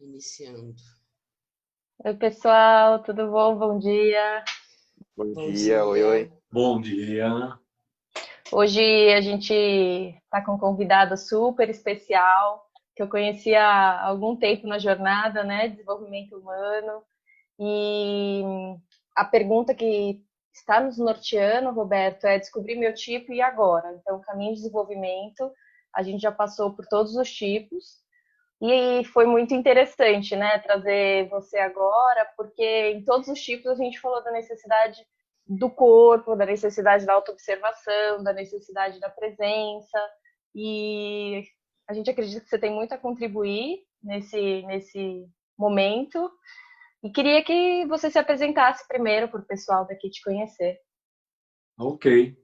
Iniciando. Oi, pessoal, tudo bom? Bom dia. Bom Bom dia, oi, dia. oi. Bom dia. Hoje a gente está com um convidado super especial que eu conheci há algum tempo na jornada, né, desenvolvimento humano. E a pergunta que está nos norteando, Roberto, é descobrir meu tipo e agora. Então, caminho de desenvolvimento, a gente já passou por todos os tipos. E foi muito interessante, né, trazer você agora, porque em todos os tipos a gente falou da necessidade do corpo, da necessidade da autoobservação, da necessidade da presença, e a gente acredita que você tem muito a contribuir nesse momento, e queria que você se apresentasse primeiro para o pessoal daqui te conhecer. Ok.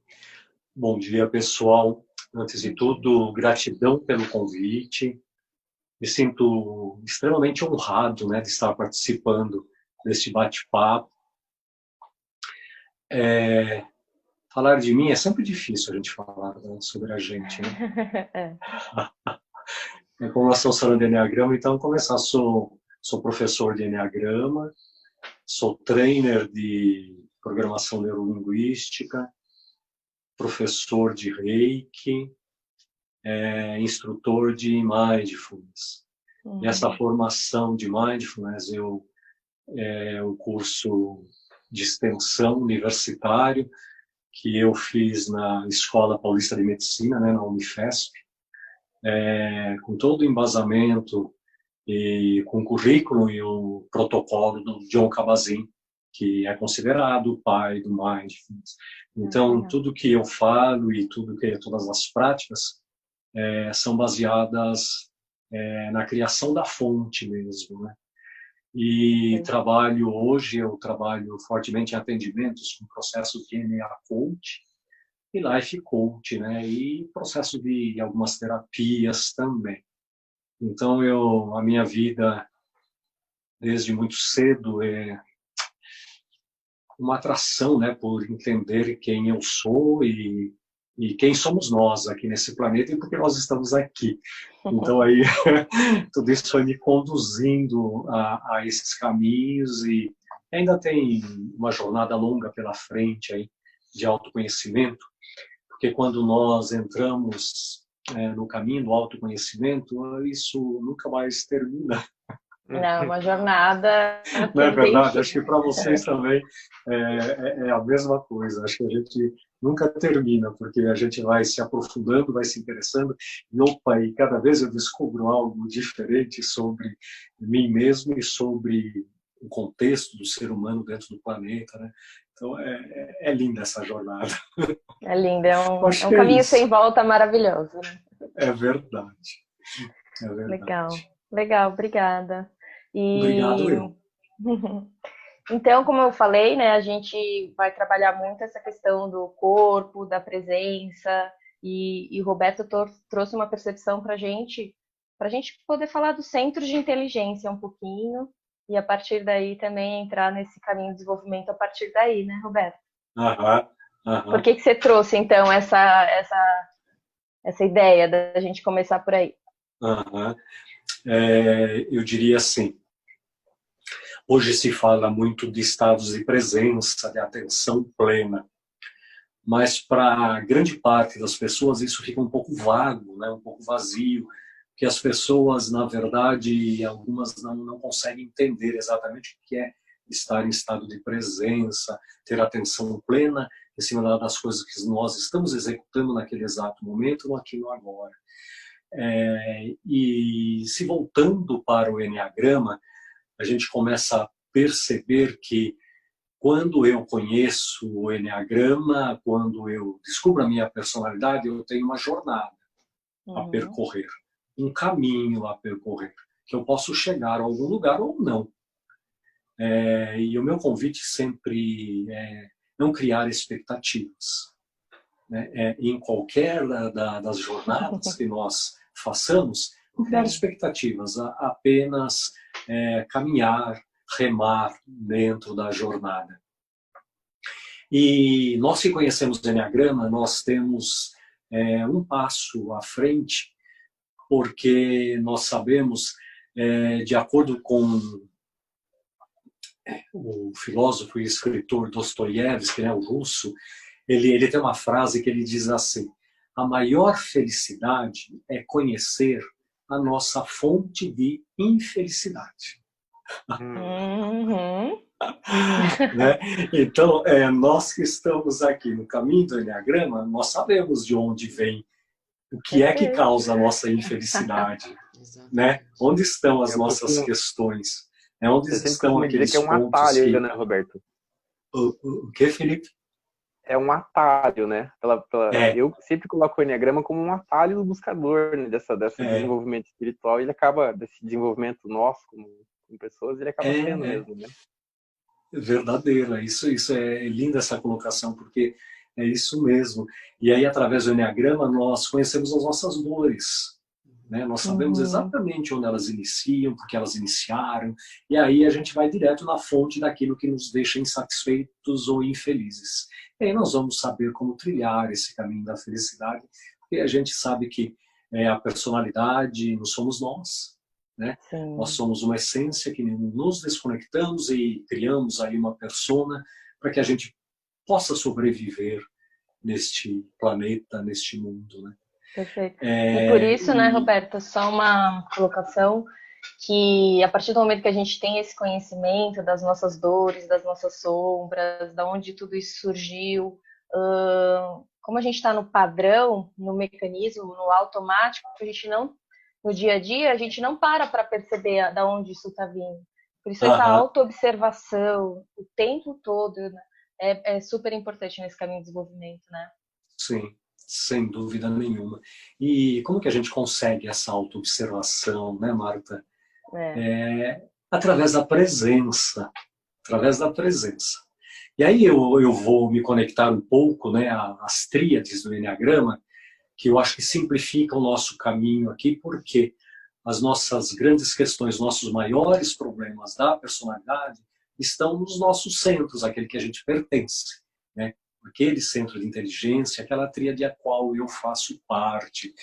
Bom dia, pessoal. Antes de Bom dia. tudo, gratidão pelo convite. Me sinto extremamente honrado, né, de estar participando deste bate-papo. Falar de mim é sempre difícil a gente falar, né, sobre a gente, né? É. Como nós estamos falando de Enneagrama, então vou começar. Sou professor de Enneagrama, sou trainer de programação neurolinguística, professor de Reiki, instrutor de Mindfulness. E essa formação de Mindfulness é um curso de extensão universitário que eu fiz na Escola Paulista de Medicina, né, na Unifesp, com todo o embasamento e com o currículo e o protocolo do John Kabat-Zinn, que é considerado o pai do Mindfulness. Então, tudo que eu falo e todas as práticas são baseadas na criação da fonte mesmo, né? E eu trabalho fortemente em atendimentos com processos de NA Coach e Life Coach, né? E processo de algumas terapias também. Então, a minha vida, desde muito cedo, é uma atração, né, por entender quem eu sou e quem somos nós aqui nesse planeta e por que nós estamos aqui. Então, aí, tudo isso foi me conduzindo a esses caminhos e ainda tem uma jornada longa pela frente aí de autoconhecimento, porque quando nós entramos no caminho do autoconhecimento, isso nunca mais termina. Não, uma jornada que Não é não tem verdade? fim. Acho que para vocês também é a mesma coisa. Acho que a gente nunca termina, porque a gente vai se aprofundando, vai se interessando, e cada vez eu descubro algo diferente sobre mim mesmo e sobre o contexto do ser humano dentro do planeta, né? Então, é linda essa jornada. É lindo, é Acho um que é caminho isso. sem volta maravilhoso, né? É verdade. É Legal, verdade. legal, obrigada. Obrigado, E eu. então, como eu falei, né, a gente vai trabalhar muito essa questão do corpo, da presença, e o Roberto trouxe uma percepção para a gente poder falar do centro de inteligência um pouquinho, e a partir daí também entrar nesse caminho de desenvolvimento a partir daí, né, Roberto? Aham, Por aham. que você trouxe, então, essa ideia da gente começar por aí? Aham. Eu diria assim, hoje se fala muito de estados de presença, de atenção plena, mas para grande parte das pessoas isso fica um pouco vago, né? Um pouco vazio, que as pessoas, na verdade, algumas não conseguem entender exatamente o que é estar em estado de presença, ter atenção plena em cima das coisas que nós estamos executando naquele exato momento, no aqui e no agora. E se voltando para o Enneagrama, a gente começa a perceber que quando eu conheço o Enneagrama, quando eu descubro a minha personalidade, eu tenho uma jornada a percorrer, um caminho a percorrer, que eu posso chegar a algum lugar ou não. E o meu convite sempre é não criar expectativas. Em qualquer das jornadas que nós façamos, não criar expectativas, apenas caminhar, remar dentro da jornada. E nós que conhecemos o Enneagrama, nós temos um passo à frente, porque nós sabemos de acordo com o filósofo e escritor Dostoiévski, né, o russo, ele tem uma frase que ele diz assim: a maior felicidade é conhecer a nossa fonte de infelicidade. Uhum. Né? Então, nós que estamos aqui no caminho do Enneagrama, nós sabemos de onde vem, o que é que causa a nossa infelicidade, né? Onde estão as nossas questões, né? Onde Você sempre estão costuma dizer aqueles que é um pontos atalho, que... né, Roberto? O que, Felipe? É um atalho, né? Eu sempre coloco o Enneagrama como um atalho do buscador, né? Desse desenvolvimento espiritual. Ele acaba, desse desenvolvimento nosso como pessoas, ele acaba sendo mesmo, né? Verdadeira. Isso é linda, essa colocação, porque é isso mesmo. E aí, através do Enneagrama, nós conhecemos as nossas dores, né? Nós sabemos exatamente onde elas iniciam, porque elas iniciaram, e aí a gente vai direto na fonte daquilo que nos deixa insatisfeitos ou infelizes. E aí nós vamos saber como trilhar esse caminho da felicidade, porque a gente sabe que a personalidade não somos nós, né? Nós somos uma essência que nos desconectamos e criamos aí uma persona para que a gente possa sobreviver neste planeta, neste mundo, né? Perfeito. E por isso, né, Roberto, só uma colocação, que a partir do momento que a gente tem esse conhecimento das nossas dores, das nossas sombras, da onde tudo isso surgiu, como a gente está no padrão, no mecanismo, no automático, a gente não, no dia a dia, a gente não para perceber da onde isso está vindo. Por isso essa autoobservação o tempo todo, né, é super importante nesse caminho de desenvolvimento, né? Sim, sem dúvida nenhuma. E como que a gente consegue essa autoobservação, né, Marta? Através da presença. Através da presença. E aí eu vou me conectar um pouco, né, às tríades do Enneagrama, que eu acho que simplificam o nosso caminho aqui, porque as nossas grandes questões, nossos maiores problemas da personalidade estão nos nossos centros, aquele que a gente pertence, né? Aquele centro de inteligência, aquela tríade a qual eu faço parte.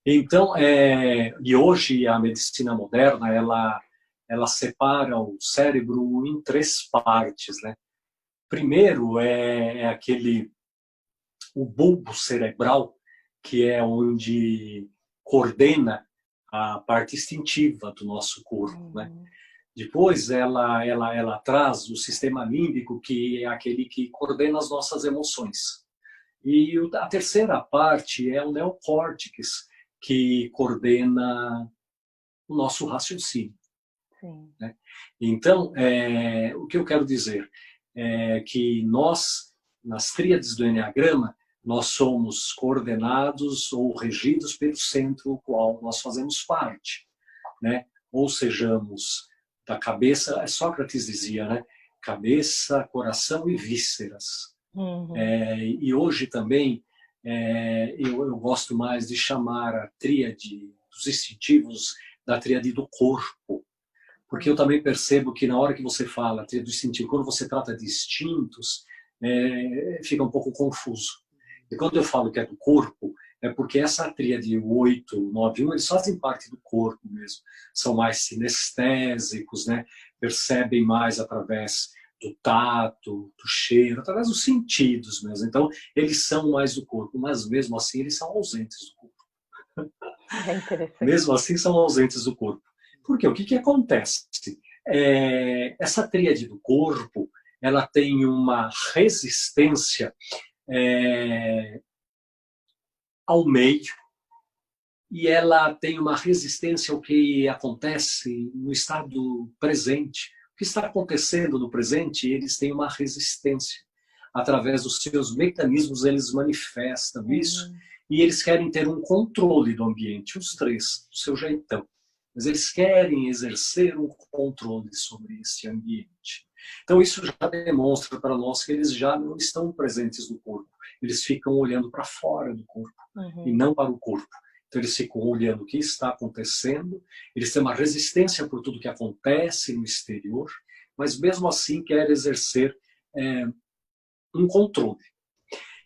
Então, e hoje a medicina moderna, ela separa o cérebro em três partes, né? Primeiro o bulbo cerebral, que é onde coordena a parte instintiva do nosso corpo, né? Depois ela traz o sistema límbico, que é aquele que coordena as nossas emoções. E a terceira parte é o neocórtex, que coordena o nosso raciocínio. Sim. Né? Então, o que eu quero dizer é que nós, nas tríades do Enneagrama, nós somos coordenados ou regidos pelo centro ao qual nós fazemos parte, né? Ou sejamos da cabeça, Sócrates dizia, né? Cabeça, coração e vísceras. E hoje também eu gosto mais de chamar a tríade dos instintivos da tríade do corpo, porque eu também percebo que na hora que você fala tríade do instintivo, quando você trata de instintos, fica um pouco confuso. E quando eu falo que é do corpo, é porque essa tríade 8, 9, 1, eles fazem parte do corpo mesmo. São mais sinestésicos, né? Percebem mais através do tato, do cheiro, através dos sentidos mesmo. Então, eles são mais do corpo, mas mesmo assim eles são ausentes do corpo. É interessante. Mesmo assim são ausentes do corpo. Por quê? O que acontece? Essa tríade do corpo, ela tem uma resistência ao meio, e ela tem uma resistência ao que acontece no estado presente. O que está acontecendo no presente, eles têm uma resistência. Através dos seus mecanismos, eles manifestam isso, e eles querem ter um controle do ambiente, os três, do seu jeitão. Mas eles querem exercer um controle sobre esse ambiente. Então, isso já demonstra para nós que eles já não estão presentes no corpo. Eles ficam olhando para fora do corpo, e não para o corpo. Então, eles ficam olhando o que está acontecendo, eles têm uma resistência por tudo que acontece no exterior, mas mesmo assim querem exercer um controle.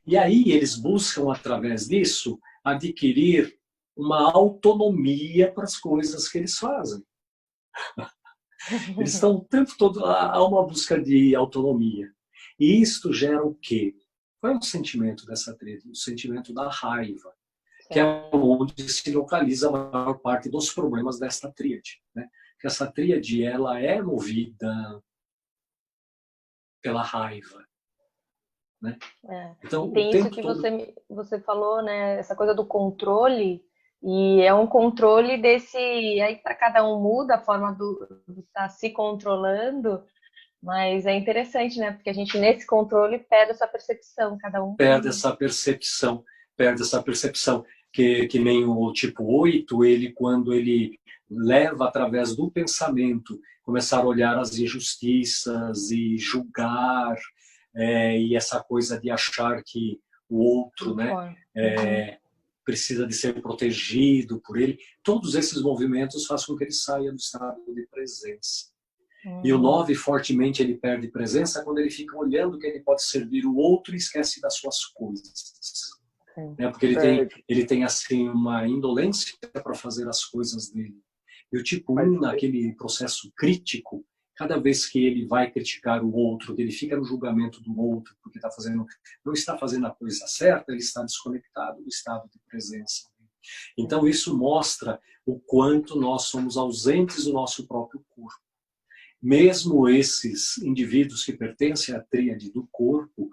E aí eles buscam, através disso, adquirir uma autonomia para as coisas que eles fazem. Eles estão o tempo todo a uma busca de autonomia. E isto gera o quê? Qual é o sentimento dessa tríade? O sentimento da raiva, que é onde se localiza a maior parte dos problemas desta tríade, né? Que essa tríade, ela é movida pela raiva, né? Então, e tem isso que todo... você falou, né? Essa coisa do controle, e é um controle desse... Aí para cada um muda a forma de estar se controlando, mas é interessante, né? Porque a gente, nesse controle, perde essa percepção, cada um... Perde essa percepção. Que nem o tipo 8, ele, quando ele leva através do pensamento, começar a olhar as injustiças e julgar, e essa coisa de achar que o outro, né, precisa de ser protegido por ele, todos esses movimentos fazem com que ele saia do estado de presença. E o 9, fortemente, ele perde presença quando ele fica olhando que ele pode servir o outro e esquece das suas coisas. Porque ele tem assim, uma indolência para fazer as coisas dele. E o tipo 1, naquele processo crítico, cada vez que ele vai criticar o outro, ele fica no julgamento do outro, porque não está fazendo a coisa certa, ele está desconectado do estado de presença. Então isso mostra o quanto nós somos ausentes do nosso próprio corpo. Mesmo esses indivíduos que pertencem à tríade do corpo,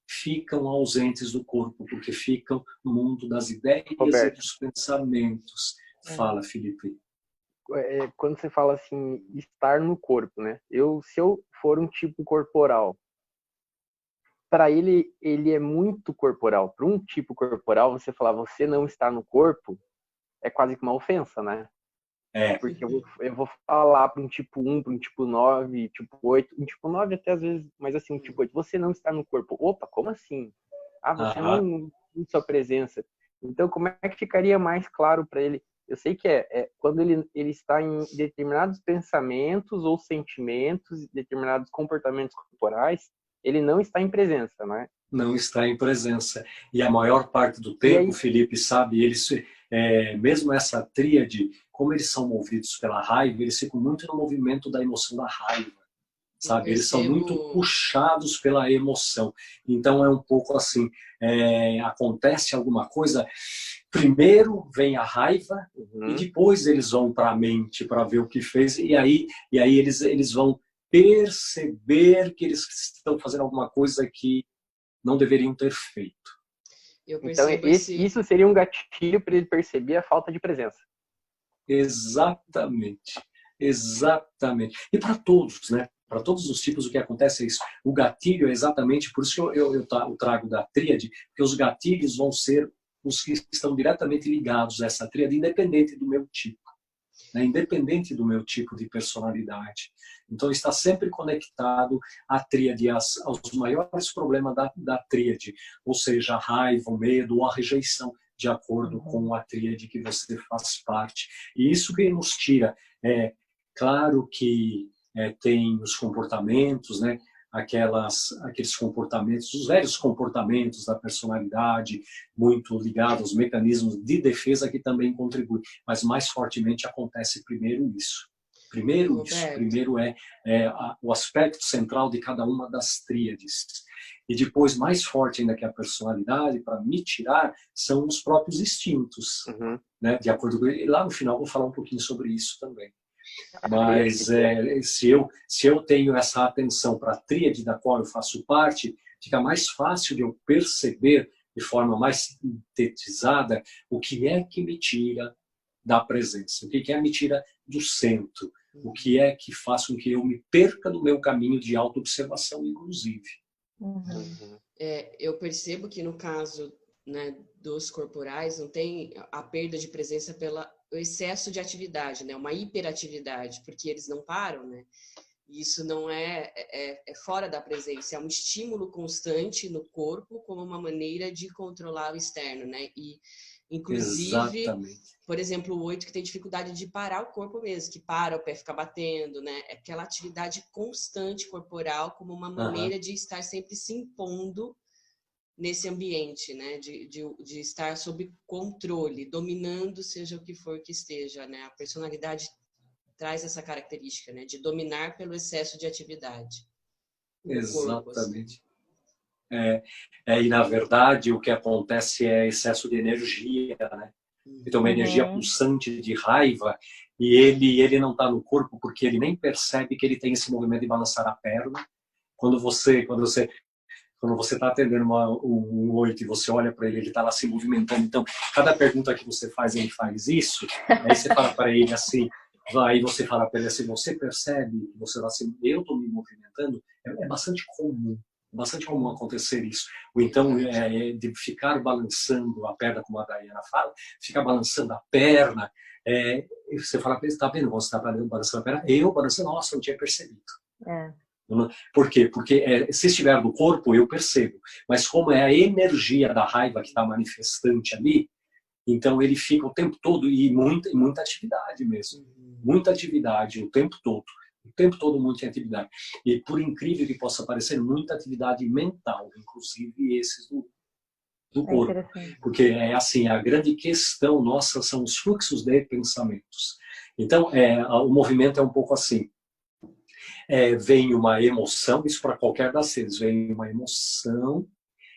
ficam ausentes do corpo, porque ficam no mundo das ideias e dos pensamentos. Fala, Felipe. Quando você fala assim, estar no corpo, né? Se eu for um tipo corporal, para ele é muito corporal. Para um tipo corporal, você falar você não está no corpo, é quase que uma ofensa, né? Porque eu vou falar para um tipo 1, para um tipo 9, tipo 8, um tipo 9 até às vezes, mas assim, um tipo 8, você não está no corpo. Opa, como assim? Você não tem sua presença. Então, como é que ficaria mais claro para ele? Eu sei que quando ele está em determinados pensamentos ou sentimentos, determinados comportamentos corporais, ele não está em presença, né? Não está em presença. E a maior parte do tempo, Felipe, sabe, mesmo essa tríade, como eles são movidos pela raiva, eles ficam muito no movimento da emoção da raiva, sabe? Eles são muito puxados pela emoção. Então é um pouco assim, acontece alguma coisa, primeiro vem a raiva e depois eles vão para a mente para ver o que fez, e aí eles vão perceber que eles estão fazendo alguma coisa que não deveriam ter feito. Então, isso seria um gatilho para ele perceber a falta de presença. Exatamente. E para todos, né? Para todos os tipos, o que acontece é isso. O gatilho é exatamente, por isso que eu trago da tríade, porque os gatilhos vão ser os que estão diretamente ligados a essa tríade, independente do meu tipo. Né? Independente do meu tipo de personalidade. Então, está sempre conectado à tríade, aos maiores problemas da tríade, ou seja, a raiva, o medo ou a rejeição, de acordo com a tríade que você faz parte. E isso que nos tira. Claro que tem os comportamentos, né? Aqueles comportamentos, os velhos comportamentos da personalidade, muito ligados aos mecanismos de defesa que também contribuem, mas mais fortemente acontece primeiro isso. Primeiro o aspecto central de cada uma das tríades. E depois, mais forte ainda que a personalidade, para me tirar, são os próprios instintos. Né? De acordo com ele. E lá no final eu vou falar um pouquinho sobre isso também. Mas se eu tenho essa atenção para a tríade da qual eu faço parte, fica mais fácil de eu perceber de forma mais sintetizada o que é que me tira da presença, o que é que me tira do centro, o que é que faz com que eu me perca do meu caminho de autoobservação, inclusive. Eu percebo que no caso, né, dos corporais não tem a perda de presença pelo excesso de atividade, né, uma hiperatividade, porque eles não param, né? Isso não é fora da presença, é um estímulo constante no corpo como uma maneira de controlar o externo, né? E inclusive, por exemplo, o 8 que tem dificuldade de parar o corpo mesmo, que para, o pé fica batendo, né? É aquela atividade constante corporal como uma maneira de estar sempre se impondo nesse ambiente, né? De estar sob controle, dominando seja o que for que esteja, né? A personalidade traz essa característica, né, de dominar pelo excesso de atividade. Exatamente. E, na verdade, o que acontece é excesso de energia, né? Então, uma energia pulsante de raiva, e ele não está no corpo porque ele nem percebe que ele tem esse movimento de balançar a perna. Quando você está atendendo um 8 e você olha para ele, ele está lá se movimentando. Então, cada pergunta que você faz, ele faz isso. Aí você fala para ele assim, aí você fala para ele assim, você percebe que você está assim, eu estou me movimentando? É bastante comum acontecer isso. Ou então, de ficar balançando a perna, como a Dayana fala, ficar balançando a perna. Você fala para ele, está vendo? Você está balançando a perna? Eu balançando, nossa, não tinha percebido. Por quê? Porque se estiver no corpo, eu percebo. Mas como é a energia da raiva que está manifestante ali, então ele fica o tempo todo, e muita atividade mesmo. Muita atividade o tempo todo. O tempo todo muita atividade. E por incrível que possa parecer, muita atividade mental, inclusive esses do corpo. Porque é assim, a grande questão nossa são os fluxos de pensamentos. Então, o movimento é um pouco assim. Vem uma emoção, isso para qualquer das seres, vem uma emoção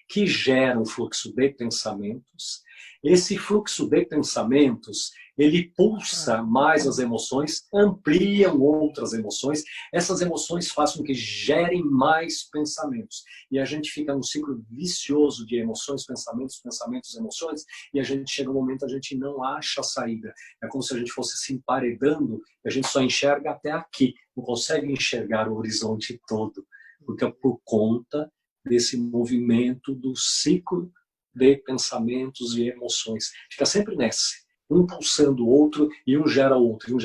que gera um fluxo de pensamentos. Esse fluxo de pensamentos, ele pulsa mais as emoções, ampliam outras emoções. Essas emoções fazem com que gerem mais pensamentos. E a gente fica num ciclo vicioso de emoções, pensamentos, emoções, e a gente chega um momento a gente não acha a saída. É como se a gente fosse se emparedando, e a gente só enxerga até aqui, não consegue enxergar o horizonte todo, porque é por conta desse movimento do ciclo de pensamentos e emoções. Fica sempre nesse, um pulsando o outro, e um gera outro,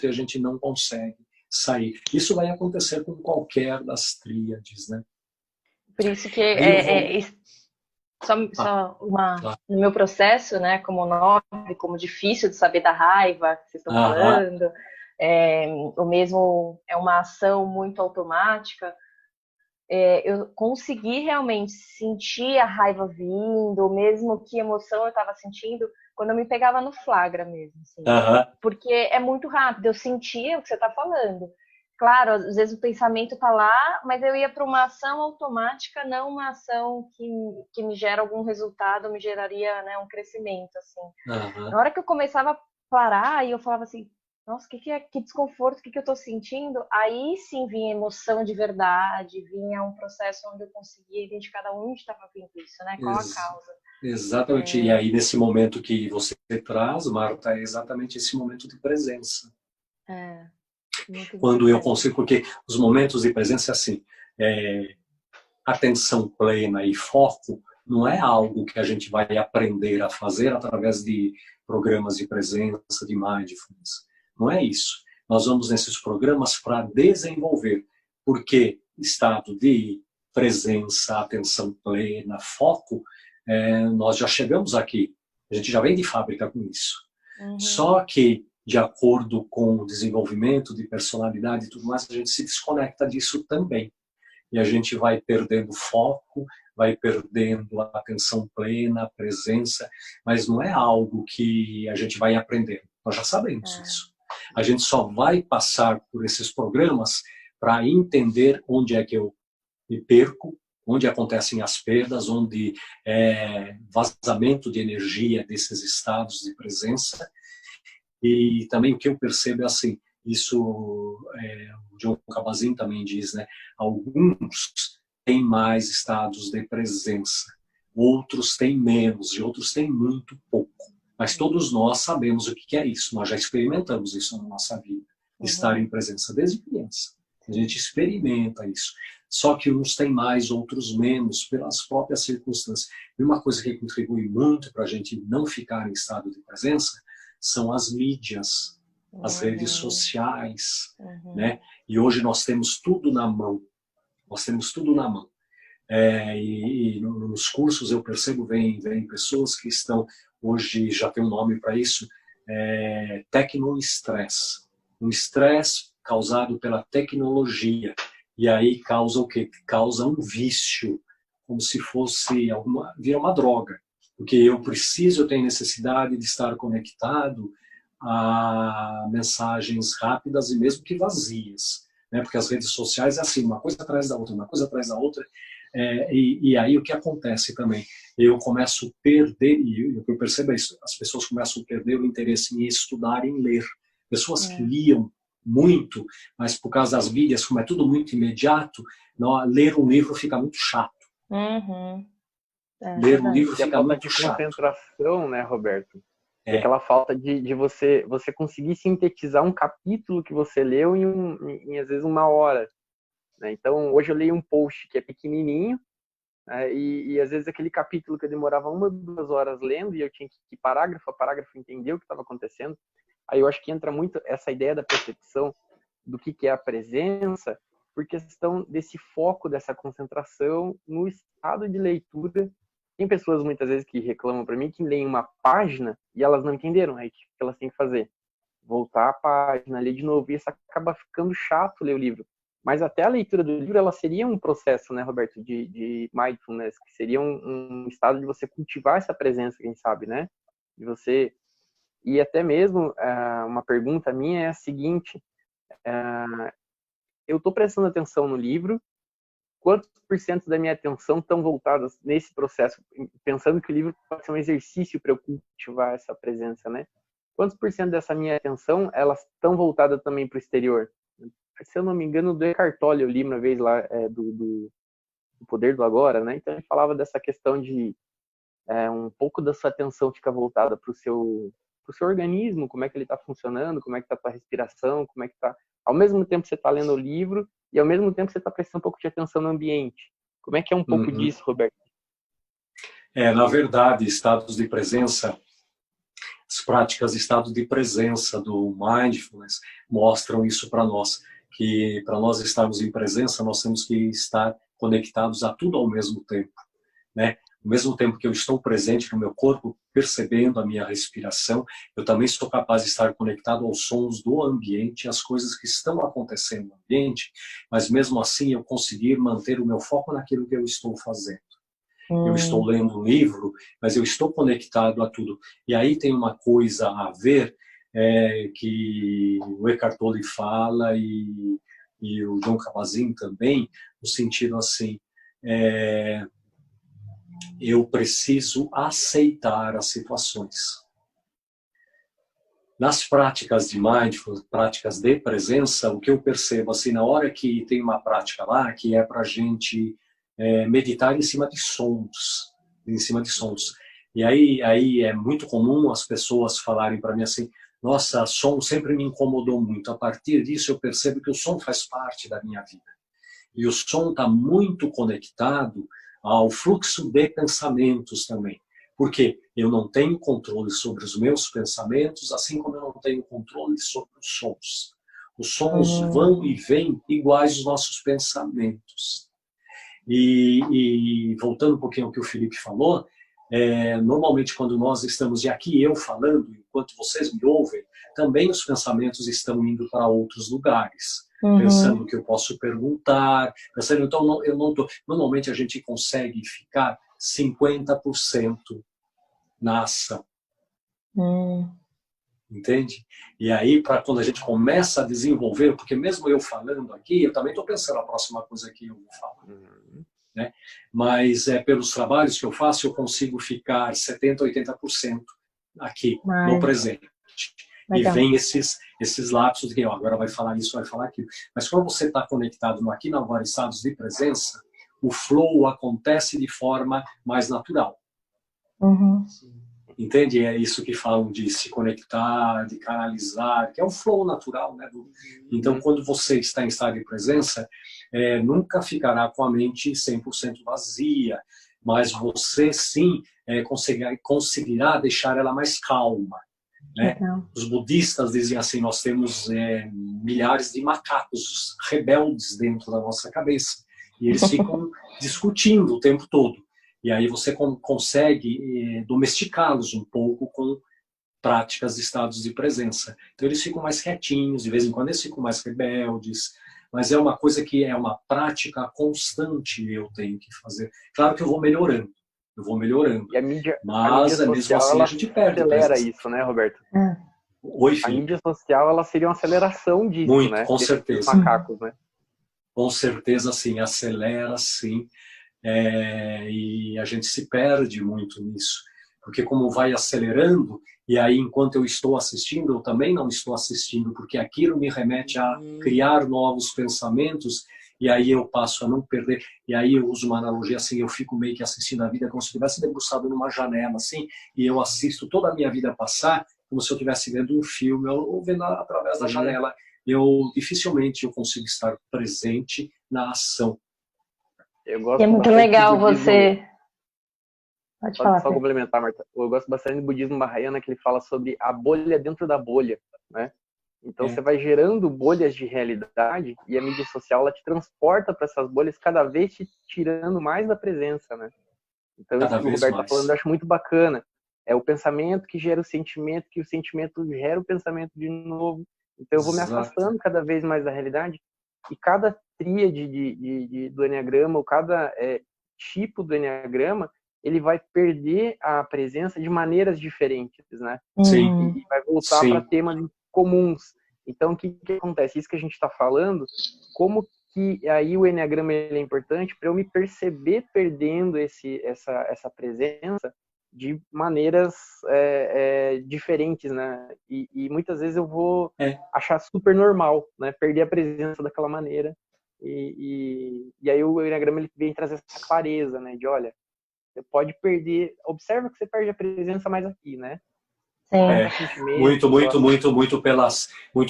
e a gente não consegue sair. Isso vai acontecer com qualquer das tríades, né? Por isso que no meu processo, né, como 9, como difícil de saber da raiva que vocês estão falando, o mesmo é uma ação muito automática. Eu consegui realmente sentir a raiva vindo, mesmo que emoção eu estava sentindo, quando eu me pegava no flagra mesmo. Assim. Porque é muito rápido, eu sentia o que você está falando. Claro, às vezes o pensamento está lá, mas eu ia para uma ação automática, não uma ação que me gera algum resultado, me geraria, né, um crescimento. Assim. Na hora que eu começava a parar, e eu falava assim, nossa, que desconforto, que eu estou sentindo? Aí sim vinha emoção de verdade, vinha um processo onde eu conseguia identificar de onde estava vindo isso, né? Qual a causa. Exatamente. E aí, nesse momento que você traz, Marta, é exatamente esse momento de presença. Quando eu consigo, porque os momentos de presença, assim, atenção plena e foco não é algo que a gente vai aprender a fazer através de programas de presença, de mindfulness. Não é isso. Nós vamos nesses programas para desenvolver, porque estado de presença, atenção plena, foco, nós já chegamos aqui. A gente já vem de fábrica com isso. Só que, de acordo com o desenvolvimento de personalidade e tudo mais, a gente se desconecta disso também. E a gente vai perdendo foco, vai perdendo a atenção plena, a presença, mas não é algo que a gente vai aprender. Nós já sabemos isso. A gente só vai passar por esses programas para entender onde é que eu me perco, onde acontecem as perdas, onde vazamento de energia desses estados de presença. E também o que eu percebo é assim, isso o John Kabat-Zinn também diz, né? Alguns têm mais estados de presença, outros têm menos e outros têm muito pouco. Mas todos nós sabemos o que é isso, nós já experimentamos isso na nossa vida, estar em presença desde criança. A gente experimenta isso. Só que uns têm mais, outros menos, pelas próprias circunstâncias. E uma coisa que contribui muito para a gente não ficar em estado de presença são as mídias, as redes sociais. Né? E hoje nós temos tudo na mão. Nós temos tudo na mão. E nos cursos eu percebo, vem pessoas que estão, hoje já tem um nome para isso, tecnoestresse. Um estresse causado pela tecnologia. E aí causa o quê? Causa um vício, como se fosse vira uma droga. Porque eu tenho necessidade de estar conectado a mensagens rápidas e mesmo que vazias, né? Porque as redes sociais é assim, uma coisa atrás da outra, uma coisa atrás da outra, e aí o que acontece também? Eu começo a perder, e o que eu percebo é isso, as pessoas começam a perder o interesse em estudar, em ler. Pessoas que liam muito, mas por causa das mídias, como é tudo muito imediato, não, ler um livro fica muito chato. Ler um livro fica muito chato. Concentração, né, Roberto? É aquela falta de você conseguir sintetizar um capítulo que você leu em às vezes 1 hora. Né? Então, hoje eu leio um post que é pequenininho, e às vezes aquele capítulo que eu demorava 1 ou 2 horas lendo, e eu tinha que ir parágrafo a parágrafo entender o que estava acontecendo. Aí eu acho que entra muito essa ideia da percepção do que é a presença, por questão desse foco, dessa concentração no estado de leitura. Tem pessoas muitas vezes que reclamam para mim que leem uma página e elas não entenderam. Aí o que elas têm que fazer? Voltar a página, ler de novo, e isso acaba ficando chato ler o livro. Mas até a leitura do livro, ela seria um processo, né, Roberto, de mindfulness, que seria um estado de você cultivar essa presença, quem sabe, né? De você... E até mesmo, uma pergunta minha é a seguinte, eu estou prestando atenção no livro, quantos % da minha atenção estão voltadas nesse processo, pensando que o livro pode ser um exercício para eu cultivar essa presença, né? Quantos % dessa minha atenção, elas estão voltadas também para o exterior? Se eu não me engano, do Eckhart Tolle, eu li uma vez lá, do Poder do Agora, né? Então ele falava dessa questão de um pouco da sua atenção fica voltada para o seu organismo, como é que ele está funcionando, como é que está a tua respiração, como é que está... Ao mesmo tempo você está lendo o livro e ao mesmo tempo você está prestando um pouco de atenção no ambiente. Como é que é um pouco disso, Roberto? Na verdade, estados de presença, as práticas de estado de presença do mindfulness mostram isso para nós, que para nós estarmos em presença, nós temos que estar conectados a tudo ao mesmo tempo, né? Ao mesmo tempo que eu estou presente no meu corpo, percebendo a minha respiração, eu também sou capaz de estar conectado aos sons do ambiente, às coisas que estão acontecendo no ambiente, mas mesmo assim eu conseguir manter o meu foco naquilo que eu estou fazendo. Eu estou lendo um livro, mas eu estou conectado a tudo. E aí tem uma coisa a ver que o Eckhart Tolle fala e o Jon Kabat-Zinn também, no sentido assim, eu preciso aceitar as situações. Nas práticas de mindfulness, práticas de presença, o que eu percebo, assim, na hora que tem uma prática lá, que é para a gente meditar em cima de sons, E aí é muito comum as pessoas falarem para mim assim, nossa, som sempre me incomodou muito. A partir disso eu percebo que o som faz parte da minha vida. E o som está muito conectado ao fluxo de pensamentos também. Porque eu não tenho controle sobre os meus pensamentos, assim como eu não tenho controle sobre os sons. Os sons vão e vêm iguais aos nossos pensamentos. E voltando um pouquinho ao que o Felipe falou, normalmente quando nós estamos, e aqui eu falando, enquanto vocês me ouvem, também os pensamentos estão indo para outros lugares. Pensando que eu posso perguntar, pensando, então eu não tô, normalmente a gente consegue ficar 50% na ação. Entende? E aí, para quando a gente começa a desenvolver, porque mesmo eu falando aqui, eu também estou pensando na próxima coisa que eu vou falar. Né? Mas pelos trabalhos que eu faço, eu consigo ficar 70%, 80% aqui, no presente. Legal. E vem esses lapsos de que agora vai falar isso, vai falar aquilo. Mas quando você está conectado no aqui, na agora, estados de presença, o flow acontece de forma mais natural. Entende? É isso que falam de se conectar, de canalizar, que é o flow natural, né? Então, quando você está em estado de presença, nunca ficará com a mente 100% vazia, mas você sim conseguirá deixar ela mais calma. Né? Os budistas dizem assim, nós temos milhares de macacos rebeldes dentro da nossa cabeça, e eles ficam discutindo o tempo todo. E aí você consegue domesticá-los um pouco com práticas de estados de presença. Então eles ficam mais quietinhos, de vez em quando eles ficam mais rebeldes, mas é uma coisa que é uma prática constante eu tenho que fazer. Claro que eu vou melhorando. E a mídia, mas a mídia social, mesmo assim a gente perde. Acelera isso, né, Roberto? Oi, a mídia social, ela seria uma aceleração disso, muito, né? Com certeza. Macacos, né? Com certeza, sim, acelera, sim. E a gente se perde muito nisso. Porque como vai acelerando, e aí enquanto eu estou assistindo, eu também não estou assistindo, porque aquilo me remete a criar novos pensamentos, e aí eu passo a não perder. E aí eu uso uma analogia assim, eu fico meio que assistindo a vida como se eu estivesse debruçado numa janela, assim, e eu assisto toda a minha vida passar como se eu estivesse vendo um filme, ou vendo através da janela. Dificilmente eu consigo estar presente na ação. Eu gosto e é muito legal você... Pode falar, só complementar, Marta. Eu gosto bastante do budismo Mahayana, que ele fala sobre a bolha dentro da bolha, né? Então você vai gerando bolhas de realidade e a mídia social ela te transporta para essas bolhas, cada vez te tirando mais da presença, né? Então isso que o Roberto está falando eu acho muito bacana. É o pensamento que gera o sentimento, que o sentimento gera o pensamento de novo. Então eu vou me afastando cada vez mais da realidade e cada tríade do Enneagrama, ou cada tipo do Enneagrama, ele vai perder a presença de maneiras diferentes, né? Sim. E vai voltar para temas comuns. Então, o que acontece? Isso que a gente está falando, como que aí o Enneagrama ele é importante para eu me perceber perdendo essa presença de maneiras diferentes, né? E muitas vezes eu vou achar super normal, né? Perder a presença daquela maneira. E aí o Enneagrama ele vem trazer essa clareza, né? De, olha, você pode perder, observa que você perde a presença mais aqui, né? Muito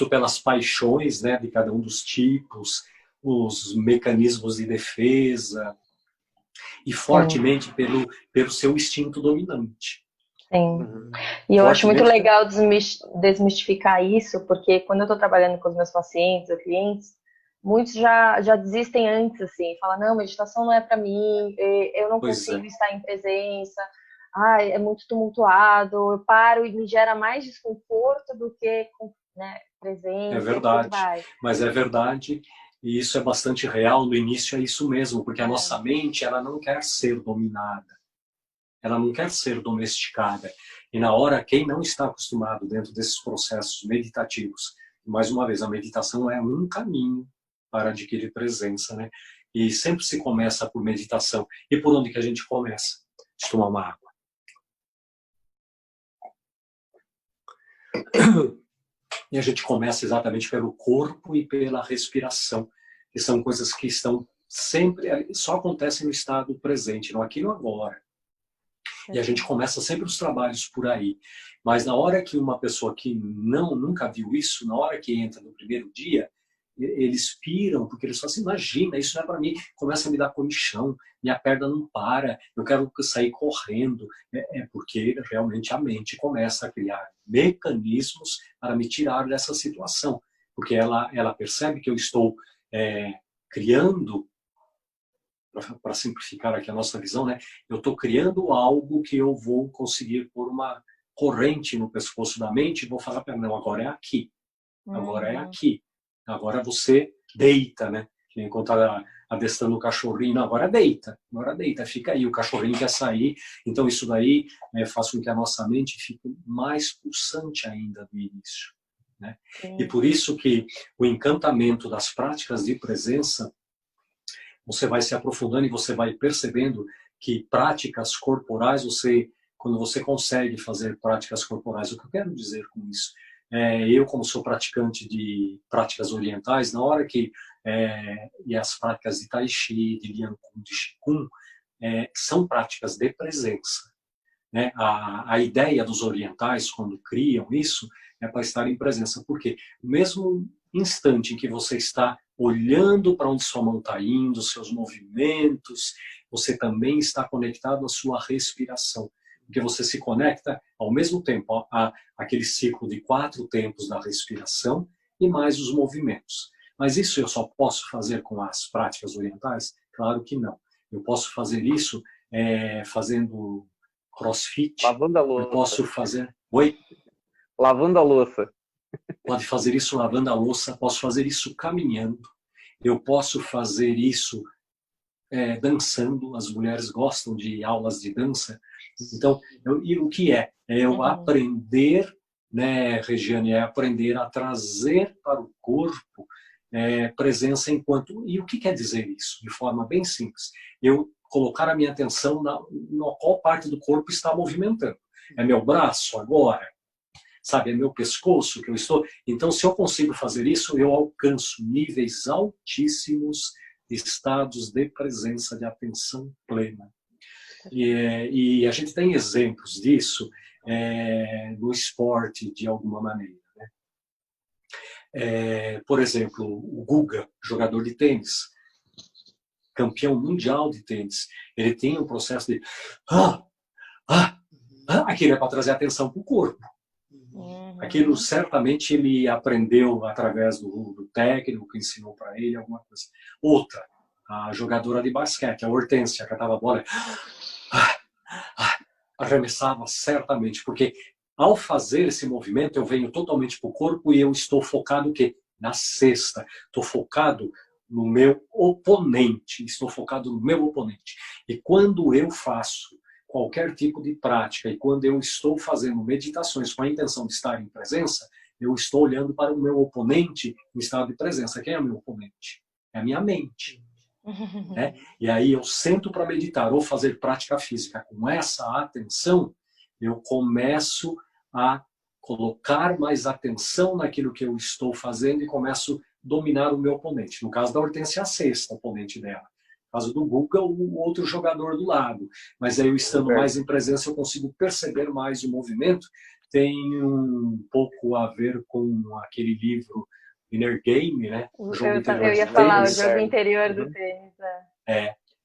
pelas paixões, né, de cada um dos tipos, os mecanismos de defesa, e fortemente pelo seu instinto dominante. Sim. E eu acho muito legal desmistificar isso, porque quando eu estou trabalhando com os meus pacientes ou clientes, muitos já desistem antes, assim, falam, não, meditação não é para mim, eu não consigo estar em presença, é muito tumultuado, eu paro e me gera mais desconforto do que, né, presença. É verdade, mas é verdade, e isso é bastante real. No início é isso mesmo, porque a nossa mente, ela não quer ser dominada, ela não quer ser domesticada. E na hora, quem não está acostumado dentro desses processos meditativos, mais uma vez, a meditação é um caminho para adquirir presença, né? E sempre se começa por meditação. E por onde que a gente começa? De tomar uma água. E a gente começa exatamente pelo corpo e pela respiração, que são coisas que estão sempre, só acontecem no estado presente, no aqui e no agora. E a gente começa sempre os trabalhos por aí. Mas na hora que uma pessoa que nunca viu isso, na hora que entra no primeiro dia, eles piram, porque eles falam assim, imagina, isso não é para mim, começa a me dar comichão, minha perna não para, eu quero sair correndo. Porque realmente a mente começa a criar mecanismos para me tirar dessa situação, porque ela percebe que eu estou criando, para simplificar aqui a nossa visão, né? Eu estou criando algo que eu vou conseguir pôr uma corrente no pescoço da mente e vou falar para ela, não, agora é aqui, agora é aqui. Agora você deita, né? Enquanto adestrando o cachorrinho, não, agora deita, fica aí, o cachorrinho quer sair. Então isso daí faz com que a nossa mente fique mais pulsante ainda do início, né? E por isso que o encantamento das práticas de presença, você vai se aprofundando e você vai percebendo que práticas corporais, quando você consegue fazer práticas corporais, o que eu quero dizer com isso? Eu, como sou praticante de práticas orientais, na hora que e as práticas de Tai Chi, de Liang Kun, de Qigong, são práticas de presença, né? A ideia dos orientais, quando criam isso, é para estar em presença. Porque no mesmo instante em que você está olhando para onde sua mão está indo, seus movimentos, você também está conectado à sua respiração. Porque você se conecta ao mesmo tempo àquele ciclo de 4 tempos da respiração e mais os movimentos. Mas isso eu só posso fazer com as práticas orientais? Claro que não. Eu posso fazer isso fazendo crossfit. Lavando a louça. Eu posso fazer... Oi? Lavando a louça. Pode fazer isso lavando a louça, posso fazer isso caminhando, eu posso fazer isso dançando, as mulheres gostam de aulas de dança. Então, e o que é? É eu aprender né, Regiane, é aprender a trazer para o corpo presença enquanto... E o que quer dizer isso? De forma bem simples. Eu colocar a minha atenção na qual parte do corpo está movimentando. É meu braço agora? Sabe, é meu pescoço que eu estou... Então, se eu consigo fazer isso, eu alcanço níveis altíssimos de estados de presença, de atenção plena. E a gente tem exemplos disso no esporte, de alguma maneira. Por exemplo, o Guga, jogador de tênis, campeão mundial de tênis, ele tem um processo de aquilo é para trazer atenção para o corpo. Aquilo certamente ele aprendeu através do técnico que ensinou para ele alguma coisa. Outra, a jogadora de basquete, a Hortência, catava a bola, arremessava certamente, porque ao fazer esse movimento, eu venho totalmente para o corpo e eu estou focado o quê? Na cesta. Estou focado no meu oponente. Estou focado no meu oponente. E quando eu faço qualquer tipo de prática e quando eu estou fazendo meditações com a intenção de estar em presença, eu estou olhando para o meu oponente em estado de presença. Quem é o meu oponente? É a minha mente. Né? E aí eu sento para meditar ou fazer prática física com essa atenção, eu começo a colocar mais atenção naquilo que eu estou fazendo e começo a dominar o meu oponente. No caso da Hortência, a sexta oponente dela. No caso do Guga, o outro jogador do lado. Mas aí eu estando mais em presença, eu consigo perceber mais o movimento. Tem um pouco a ver com aquele livro Inner Game, né? Eu ia falar, o jogo interior do tênis.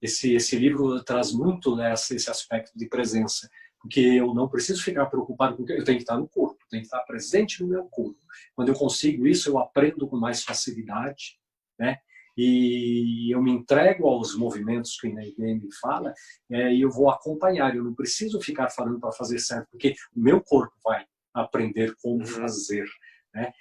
Esse livro traz muito esse aspecto de presença. Porque eu não preciso ficar preocupado com o que eu tenho que estar no corpo, tenho que estar presente no meu corpo. Quando eu consigo isso, eu aprendo com mais facilidade, né? E eu me entrego aos movimentos que o Inner Game fala, e eu vou acompanhar. Eu não preciso ficar falando para fazer certo, porque o meu corpo vai aprender como fazer, né?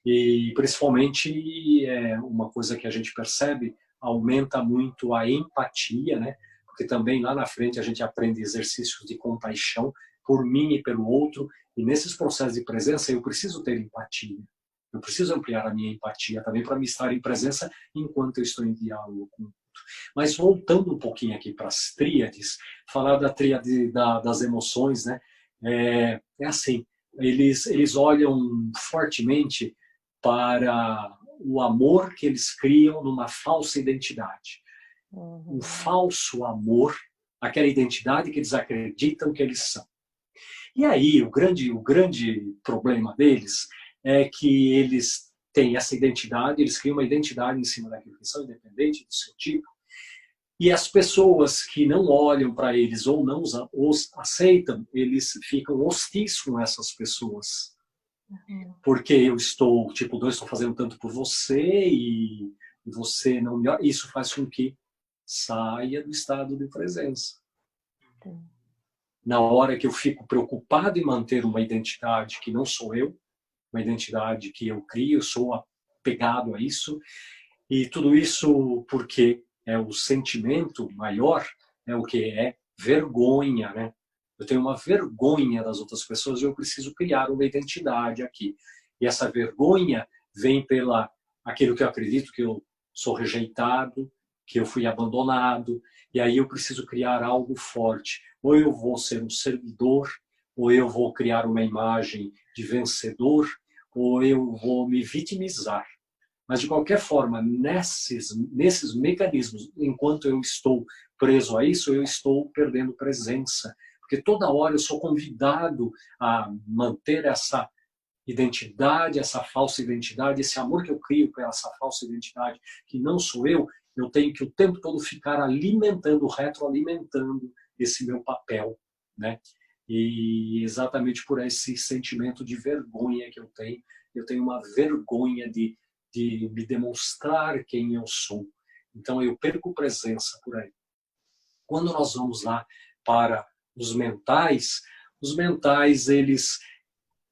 E principalmente uma coisa que a gente percebe, aumenta muito a empatia, né? Porque também lá na frente a gente aprende exercícios de compaixão por mim e pelo outro, e nesses processos de presença eu preciso ter empatia. Eu preciso ampliar a minha empatia também para me estar em presença enquanto eu estou em diálogo com o outro. Mas voltando um pouquinho aqui para as tríades, falar da tríade das emoções, né? Assim, eles olham fortemente para o amor que eles criam numa falsa identidade. Um falso amor, aquela identidade que eles acreditam que eles são. E aí, o grande problema deles é que eles têm essa identidade, eles criam uma identidade em cima daquilo que são, independente do seu tipo, e as pessoas que não olham para eles ou não os aceitam, eles ficam hostis com essas pessoas. Porque eu estou, eu estou fazendo tanto por você e você não me olha. Isso faz com que saia do estado de presença. Na hora que eu fico preocupado em manter uma identidade que não sou eu, uma identidade que eu crio, eu sou apegado a isso, e tudo isso porque o sentimento maior, o que é vergonha, né? Eu tenho uma vergonha das outras pessoas e eu preciso criar uma identidade aqui. E essa vergonha vem pela aquilo que eu acredito que eu sou rejeitado, que eu fui abandonado, e aí eu preciso criar algo forte. Ou eu vou ser um servidor, ou eu vou criar uma imagem de vencedor, ou eu vou me vitimizar. Mas, de qualquer forma, nesses mecanismos, enquanto eu estou preso a isso, eu estou perdendo presença. Porque toda hora eu sou convidado a manter essa identidade, essa falsa identidade, esse amor que eu crio para essa falsa identidade, que não sou eu tenho que o tempo todo ficar alimentando, retroalimentando esse meu papel, né? E exatamente por esse sentimento de vergonha que eu tenho uma vergonha de me demonstrar quem eu sou. Então eu perco presença por aí. Quando nós vamos lá para os mentais eles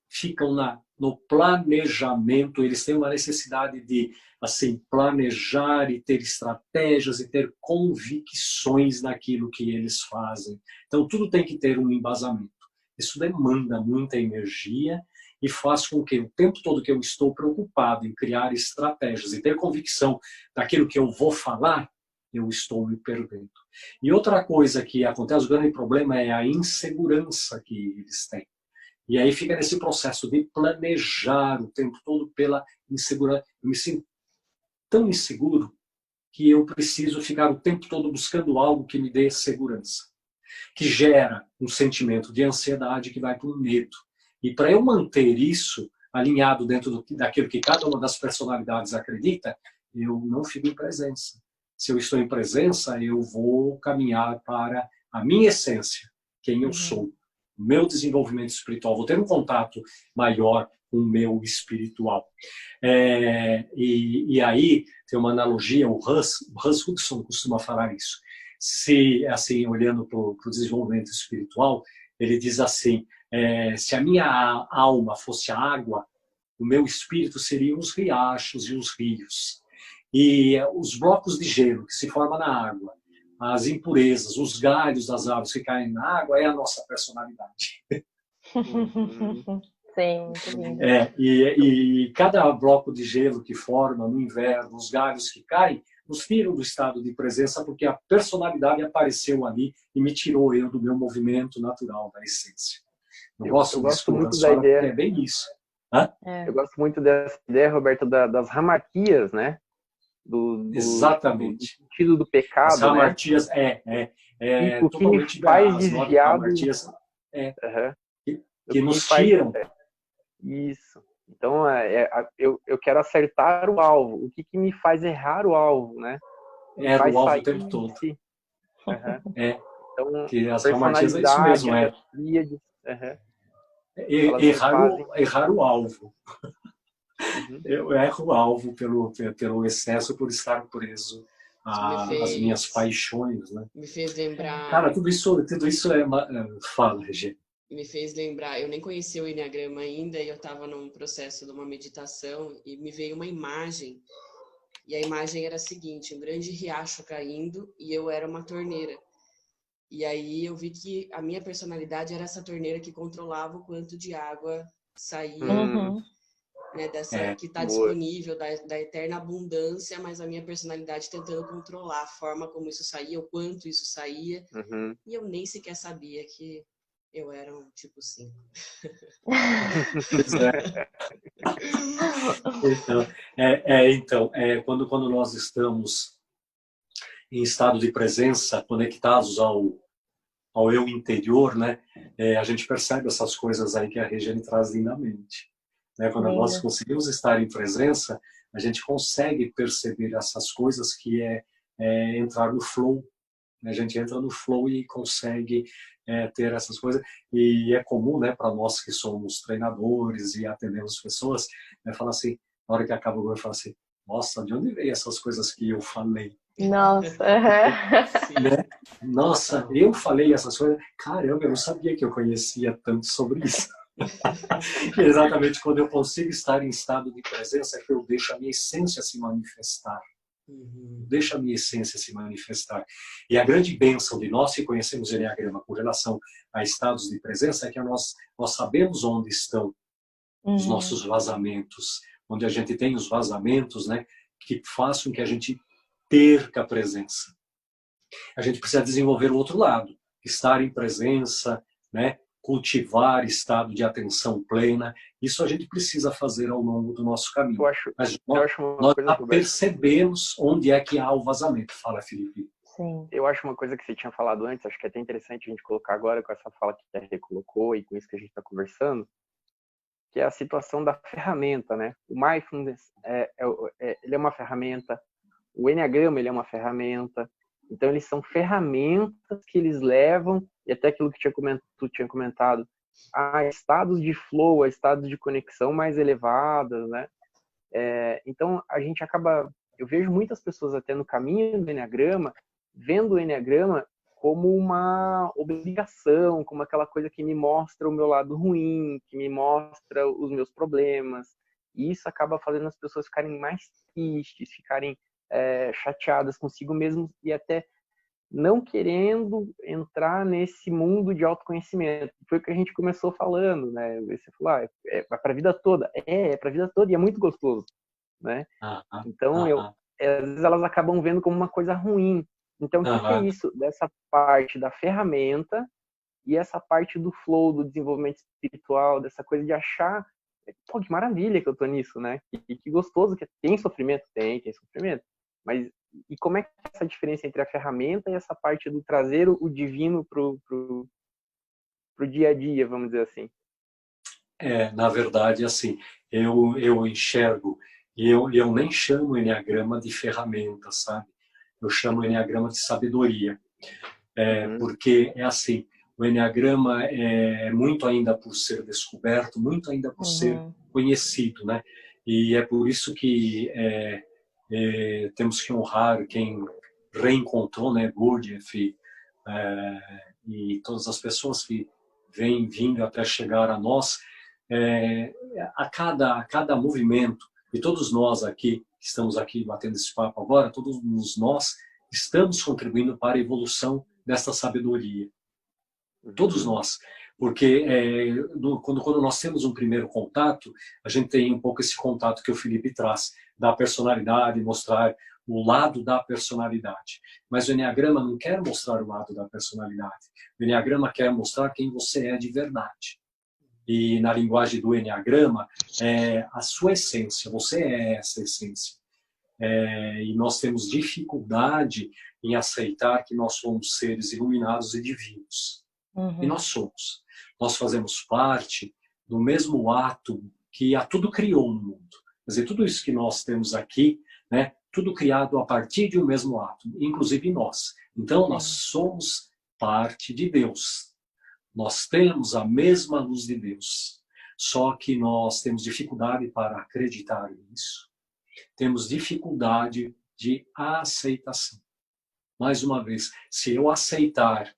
ficam no planejamento, eles têm uma necessidade de assim, planejar e ter estratégias e ter convicções naquilo que eles fazem. Então tudo tem que ter um embasamento. Isso demanda muita energia e faz com que o tempo todo que eu estou preocupado em criar estratégias e ter convicção daquilo que eu vou falar, eu estou me perdendo. E outra coisa que acontece, o grande problema é a insegurança que eles têm. E aí fica nesse processo de planejar o tempo todo pela insegurança. Eu me sinto tão inseguro que eu preciso ficar o tempo todo buscando algo que me dê segurança, que gera um sentimento de ansiedade que vai para o medo. E para eu manter isso alinhado dentro daquilo que cada uma das personalidades acredita, eu não fico em presença. Se eu estou em presença, eu vou caminhar para a minha essência, quem eu sou, o meu desenvolvimento espiritual. Vou ter um contato maior com o meu espiritual. E aí tem uma analogia, o Hans Hudson costuma falar isso. Se, assim, olhando para o desenvolvimento espiritual, ele diz assim, se a minha alma fosse a água, o meu espírito seria os riachos e os rios. E os blocos de gelo que se formam na água, as impurezas, os galhos das árvores que caem na água, é a nossa personalidade. Sim, muito lindo. E cada bloco de gelo que forma no inverno, os galhos que caem, nos tiram do estado de presença porque a personalidade apareceu ali e me tirou eu do meu movimento natural, da essência. Eu gosto muito da ideia. É bem isso. Eu gosto muito dessa ideia, Roberto, das ramarquias, né? Exatamente. Do sentido do pecado, as ramarquias, né? O que me faz desviar que nos tiram. Isso. Então, eu quero acertar o alvo. O que me faz errar o alvo, né? Erra o alvo o tempo todo. Então, que as ramarquias é isso mesmo, errar o alvo. Eu erro o alvo pelo excesso, por estar preso às minhas paixões, né? Me fez lembrar... Cara, tudo isso Fala, Regina. Me fez lembrar, eu nem conhecia o Enneagrama ainda, e eu estava num processo de uma meditação, e me veio uma imagem, e a imagem era a seguinte, um grande riacho caindo, e eu era uma torneira. E aí eu vi que a minha personalidade era essa torneira que controlava o quanto de água saía, né, que está disponível, da eterna abundância, mas a minha personalidade tentando controlar a forma como isso saía, o quanto isso saía, e eu nem sequer sabia que eu era um tipo 5. Então, quando nós estamos em estado de presença, conectados ao eu interior, né, a gente percebe essas coisas aí que a Regiane traz lindamente. Né? Quando nós conseguimos estar em presença, a gente consegue perceber essas coisas que entrar no flow. A gente entra no flow e consegue ter essas coisas. E é comum, né, para nós que somos treinadores e atendemos pessoas, falar assim, na hora que acaba o gol, eu falo assim, nossa, de onde veio essas coisas que eu falei? Nossa, né? Nossa, eu falei essas coisas, caramba, eu não sabia que eu conhecia tanto sobre isso. Exatamente quando eu consigo estar em estado de presença é que eu deixo a minha essência se manifestar. Deixa a minha essência se manifestar. E a grande bênção de nós que conhecemos o Enneagrama com relação a estados de presença é que nós sabemos onde estão os nossos vazamentos, onde a gente tem os vazamentos, né, que façam que a gente perca a presença. A gente precisa desenvolver o outro lado, estar em presença, né, cultivar estado de atenção plena. Isso a gente precisa fazer ao longo do nosso caminho. Mas nós percebemos onde é que há o vazamento. Fala, Felipe. Sim. Eu acho uma coisa que você tinha falado antes, acho que é até interessante a gente colocar agora com essa fala que a Rê colocou e com isso que a gente está conversando, que é a situação da ferramenta, né? O Mindfulness, ele é uma ferramenta, o Enneagrama, ele é uma ferramenta, então eles são ferramentas que eles levam, e até aquilo que tu tinha comentado, a estados de flow, a estados de conexão mais elevados, né? Então a gente acaba, eu vejo muitas pessoas até no caminho do Enneagrama, vendo o Enneagrama como uma obrigação, como aquela coisa que me mostra o meu lado ruim, que me mostra os meus problemas. E isso acaba fazendo as pessoas ficarem mais tristes, ficarem chateadas consigo mesmo e até não querendo entrar nesse mundo de autoconhecimento. Foi o que a gente começou falando, né? Você falou, é para a vida toda. É para a vida toda e é muito gostoso, né? Então, às vezes elas acabam vendo como uma coisa ruim. Então, o que é isso? Dessa parte da ferramenta e essa parte do flow, do desenvolvimento espiritual, dessa coisa de achar, pô, que maravilha que eu tô nisso, né? Que gostoso que tem sofrimento, tem sofrimento. Mas e como é que é essa diferença entre a ferramenta e essa parte do trazer o divino pro dia a dia, vamos dizer assim? Na verdade, assim, eu enxergo, e eu nem chamo o Enneagrama de ferramenta, sabe? Eu chamo o Enneagrama de sabedoria. Porque é assim, o Enneagrama é muito ainda por ser descoberto, muito ainda por ser conhecido, né? E é por isso que temos que honrar quem reencontrou, né, Gurdjieff, e todas as pessoas que vêm vindo até chegar a nós, a cada movimento, e todos nós aqui, que estamos aqui batendo esse papo agora, todos nós estamos contribuindo para a evolução dessa sabedoria. Todos nós. Porque quando nós temos um primeiro contato, a gente tem um pouco esse contato que o Felipe traz, da personalidade, mostrar o lado da personalidade. Mas o Enneagrama não quer mostrar o lado da personalidade. O Enneagrama quer mostrar quem você é de verdade. E na linguagem do Enneagrama, a sua essência, você é essa essência. E nós temos dificuldade em aceitar que nós somos seres iluminados e divinos. E nós somos. Nós fazemos parte do mesmo ato que a tudo criou no mundo. Quer dizer, tudo isso que nós temos aqui, né, tudo criado a partir de um mesmo ato, inclusive nós. Então, nós somos parte de Deus. Nós temos a mesma luz de Deus. Só que nós temos dificuldade para acreditar nisso. Temos dificuldade de aceitação. Mais uma vez, se eu aceitar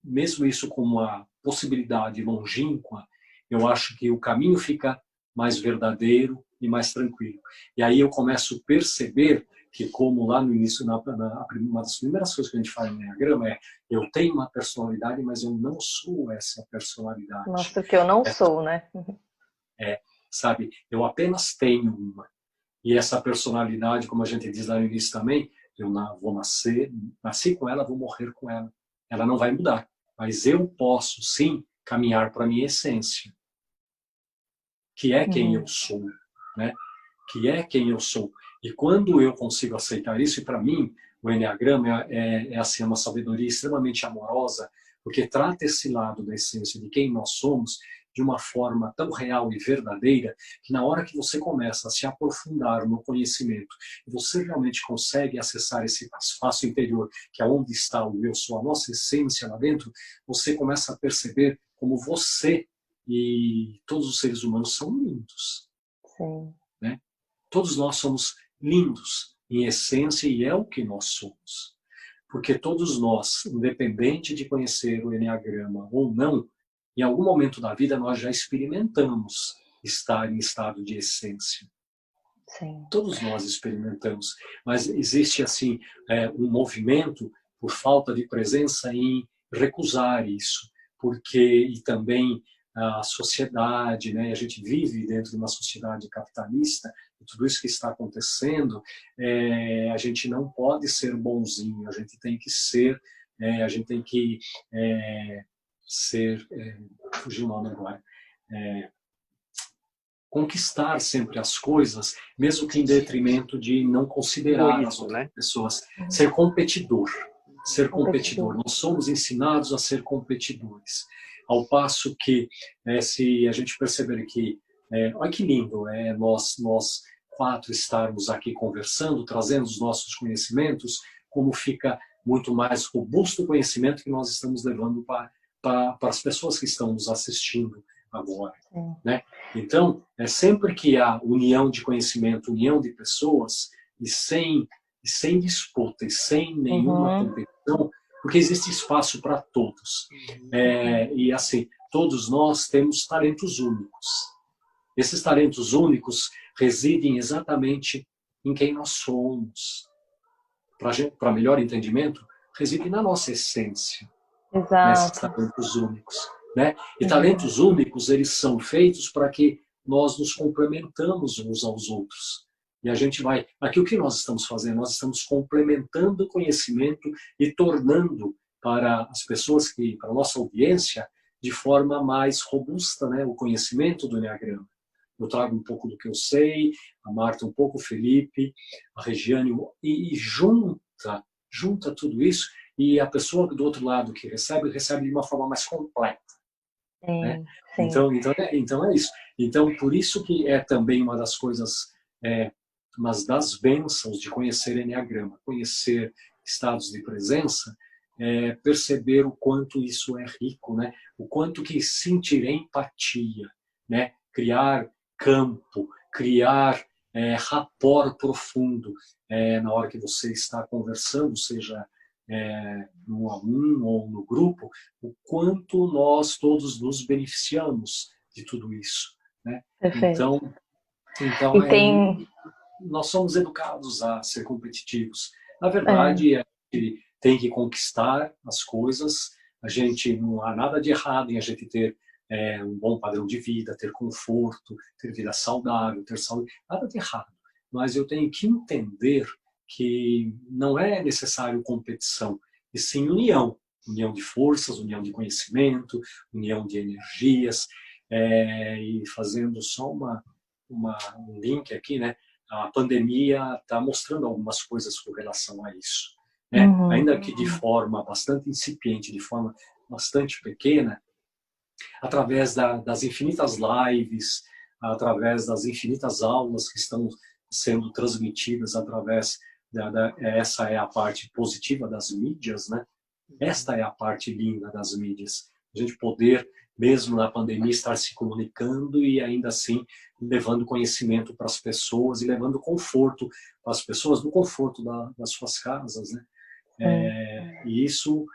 mesmo isso como uma possibilidade longínqua, eu acho que o caminho fica mais verdadeiro e mais tranquilo. E aí eu começo a perceber que, como lá no início, uma das primeiras coisas que a gente fala no Enneagrama eu tenho uma personalidade, mas eu não sou essa personalidade. Mostra que eu não sou, né? Sabe? Eu apenas tenho uma. E essa personalidade, como a gente diz lá no início também, eu vou nasci com ela, vou morrer com ela. Ela não vai mudar. Mas eu posso, sim, caminhar para a minha essência. Que é quem eu sou. Né? Que é quem eu sou. E quando eu consigo aceitar isso, e para mim, o Enneagrama assim, uma sabedoria extremamente amorosa, porque trata esse lado da essência de quem nós somos de uma forma tão real e verdadeira, que na hora que você começa a se aprofundar no conhecimento, e você realmente consegue acessar esse espaço interior, que é onde está o eu sou, a nossa essência lá dentro, você começa a perceber como você e todos os seres humanos são lindos. Sim. Né? Todos nós somos lindos em essência e é o que nós somos. Porque todos nós, independente de conhecer o Enneagrama ou não, em algum momento da vida nós já experimentamos estar em estado de essência. Sim. Todos nós experimentamos. Mas existe assim um movimento por falta de presença em recusar isso. E também a sociedade, né? A gente vive dentro de uma sociedade capitalista, e tudo isso que está acontecendo, a gente não pode ser bonzinho, a gente tem que ser, fugiu o nome agora, conquistar sempre as coisas, mesmo que em detrimento de não considerar as outras pessoas. Ser competidor. Ser competidor. Nós somos ensinados a ser competidores. Ao passo que, se a gente perceber que, olha que lindo, nós quatro estarmos aqui conversando, trazendo os nossos conhecimentos, como fica muito mais robusto o conhecimento que nós estamos levando para as pessoas que estão nos assistindo agora. Né? Então, sempre que há união de conhecimento, união de pessoas, e sem disputa, e sem nenhuma competição, porque existe espaço para todos. E assim, todos nós temos talentos únicos. Esses talentos únicos residem exatamente em quem nós somos. Para melhor entendimento, reside na nossa essência. Exato. Nesses talentos únicos, né? E talentos únicos, eles são feitos para que nós nos complementamos uns aos outros. E a gente vai... Aqui o que nós estamos fazendo? Nós estamos complementando o conhecimento e tornando para as pessoas para a nossa audiência, de forma mais robusta, né, o conhecimento do Enneagrama. Eu trago um pouco do que eu sei, a Marta um pouco, o Felipe, a Regiane, e junta tudo isso, e a pessoa do outro lado que recebe de uma forma mais completa. Sim, né? sim. Então é isso. Então, por isso que é também uma das coisas, uma das bênçãos de conhecer Enneagrama, conhecer estados de presença, perceber o quanto isso é rico, né? O quanto que sentir empatia, né? Criar campo, criar rapport profundo na hora que você está conversando, seja no a um ou no grupo, o quanto nós todos nos beneficiamos de tudo isso, né? Então nós somos educados a ser competitivos. Na verdade, a gente tem que conquistar as coisas. Não há nada de errado em a gente ter um bom padrão de vida, ter conforto, ter vida saudável, ter saúde. Nada de errado. Mas eu tenho que entender que não é necessário competição, e sim união. União de forças, união de conhecimento, união de energias. E fazendo só um link aqui, né? A pandemia está mostrando algumas coisas com relação a isso. Né? Ainda que de forma bastante incipiente, de forma bastante pequena, através das infinitas lives, através das infinitas aulas que estão sendo transmitidas através essa é a parte positiva das mídias, né? Esta é a parte linda das mídias. A gente poder, mesmo na pandemia, estar se comunicando e ainda assim levando conhecimento para as pessoas e levando conforto para as pessoas, no conforto das suas casas, né? E isso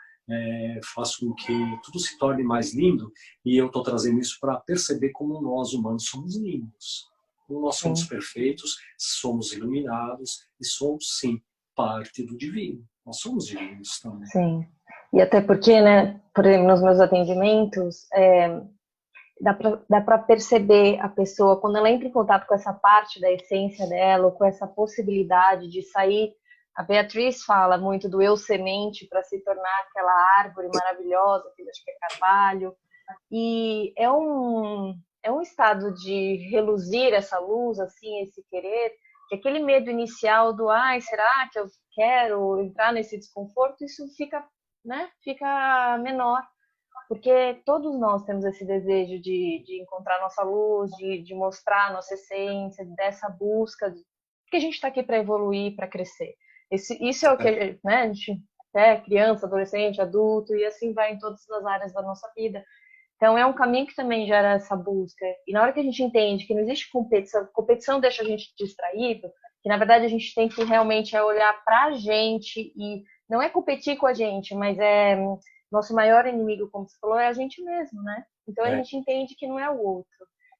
faz com que tudo se torne mais lindo, e eu estou trazendo isso para perceber como nós humanos somos lindos. Como nós somos perfeitos, somos iluminados e somos, sim, parte do divino. Nós somos divinos também. Sim. E até porque, né, por exemplo, nos meus atendimentos, dá para perceber a pessoa, quando ela entra em contato com essa parte da essência dela, ou com essa possibilidade de sair. A Beatriz fala muito do eu semente para se tornar aquela árvore maravilhosa, que acho que é carvalho. E é um estado de reluzir essa luz, assim, esse querer, que aquele medo inicial do será que eu quero entrar nesse desconforto, isso fica menor. Porque todos nós temos esse desejo de encontrar nossa luz, de mostrar nossa essência, dessa busca, porque a gente está aqui para evoluir, para crescer. Isso é o que, né, a gente criança, adolescente, adulto, e assim vai em todas as áreas da nossa vida. Então é um caminho que também gera essa busca. E na hora que a gente entende que não existe competição deixa a gente distraído, que na verdade a gente tem que realmente olhar para a gente, e não é competir com a gente, mas nosso maior inimigo, como você falou, é a gente mesmo, né? Então a gente entende que não é o outro.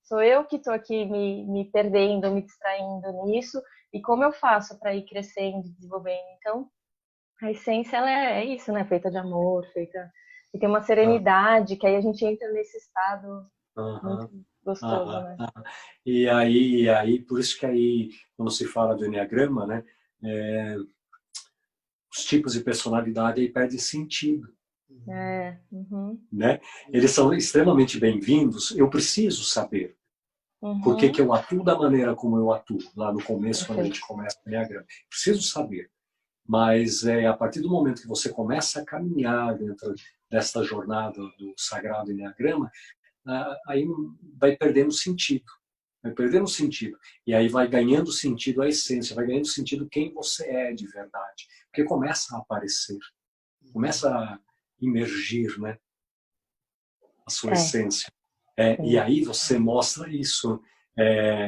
Sou eu que estou aqui me perdendo, me distraindo nisso, e como eu faço para ir crescendo, desenvolvendo? Então, a essência ela é isso, né? Feita de amor, e tem uma serenidade, que aí a gente entra nesse estado muito gostoso, né? E aí, por isso que aí, quando se fala do Enneagrama, né? Os tipos de personalidade aí perdem sentido. Né? Eles são extremamente bem-vindos. Eu preciso saber por que eu atuo da maneira como eu atuo lá no começo, quando a gente começa o Enneagrama. Preciso saber. Mas a partir do momento que você começa a caminhar dentro desta jornada do Sagrado Enneagrama, aí vai perdendo sentido. Vai perdendo sentido. E aí vai ganhando sentido a essência, vai ganhando sentido quem você é de verdade. Porque começa a aparecer, começa a imergir, né, a sua essência. E aí você mostra isso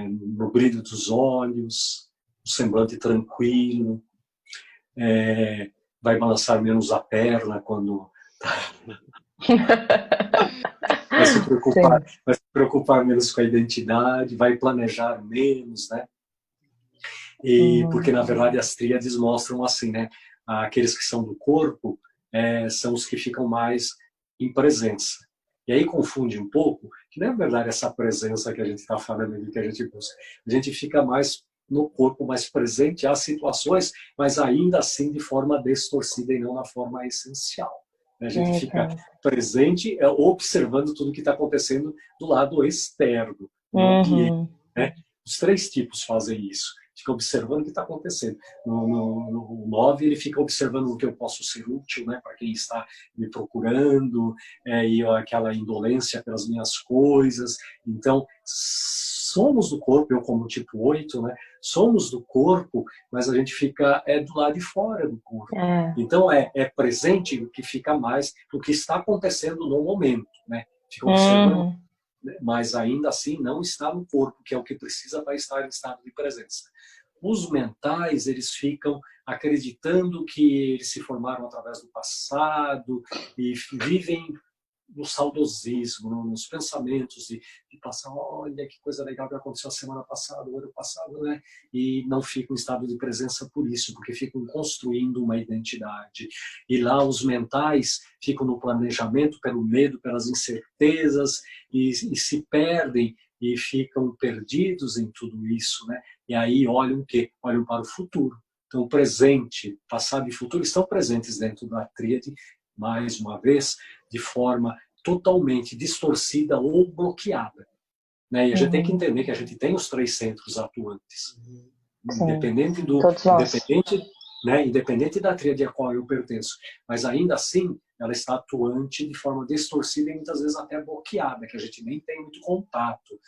no brilho dos olhos, no semblante tranquilo, vai balançar menos a perna quando... vai se preocupar menos com a identidade, vai planejar menos, né? E porque, na verdade, as tríades mostram assim, né? Aqueles que são do corpo são os que ficam mais em presença. E aí confunde um pouco, que não é verdade essa presença que a gente está falando ali, que a gente busca. A gente fica mais no corpo, mais presente às situações, mas ainda assim de forma distorcida e não na forma essencial. A gente fica presente, observando tudo que está acontecendo do lado externo, no ambiente, né? Os 3 tipos fazem isso. Fica observando o que está acontecendo. No 9, ele fica observando o que eu posso ser útil, né, para quem está me procurando, e aquela indolência pelas minhas coisas. Então, somos do corpo, eu como tipo 8, né, somos do corpo, mas a gente fica do lado de fora do corpo. Então, é presente o que fica mais, o que está acontecendo no momento, né? Fica observando, mas ainda assim não está no corpo, que é o que precisa para estar em estado de presença. Os mentais, eles ficam acreditando que eles se formaram através do passado e vivem no saudosismo, nos pensamentos de passar, olha que coisa legal que aconteceu a semana passada, o ano passado, né? E não ficam em estado de presença por isso, porque ficam construindo uma identidade. E lá os mentais ficam no planejamento, pelo medo, pelas incertezas, e se perdem e ficam perdidos em tudo isso, né? E aí olham o quê? Olham para o futuro. Então, presente, passado e futuro estão presentes dentro da tríade, mais uma vez, de forma totalmente distorcida ou bloqueada. Né? E a gente tem que entender que a gente tem os 3 centros atuantes. Independente da tríade a qual eu pertenço. Mas ainda assim, ela está atuante de forma distorcida e muitas vezes até bloqueada, que a gente nem tem muito contato.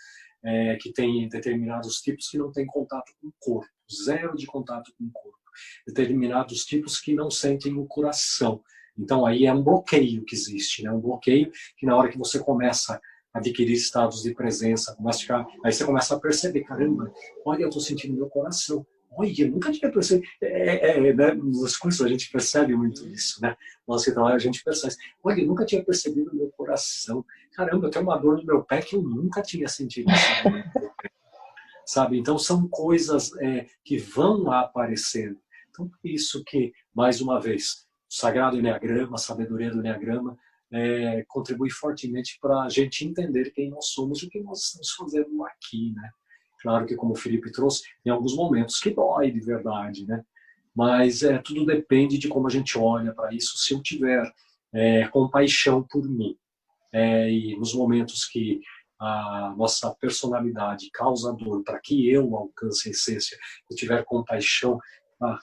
Que tem determinados tipos que não têm contato com o corpo. 0 de contato com o corpo. Determinados tipos que não sentem o coração. Então, aí é um bloqueio que existe, né? Um bloqueio que na hora que você começa a adquirir estados de presença, aí você começa a perceber, caramba, olha, eu estou sentindo meu coração. Olha, eu nunca tinha percebido. Né? Nos cursos a gente percebe muito isso, né? Nossa, então a gente percebe, olha, eu nunca tinha percebido o meu coração. Caramba, eu tenho uma dor no meu pé que eu nunca tinha sentido essa dor no meu pé. Sabe? Então, são coisas que vão aparecendo. Então, por isso que, mais uma vez, o Sagrado Enneagrama, a sabedoria do Enneagrama, contribui fortemente para a gente entender quem nós somos e o que nós estamos fazendo aqui, né? Claro que, como o Felipe trouxe, em alguns momentos que dói de verdade, né? Mas tudo depende de como a gente olha para isso. Se eu tiver compaixão por mim, e nos momentos que a nossa personalidade causa dor para que eu alcance a essência, eu tiver compaixão,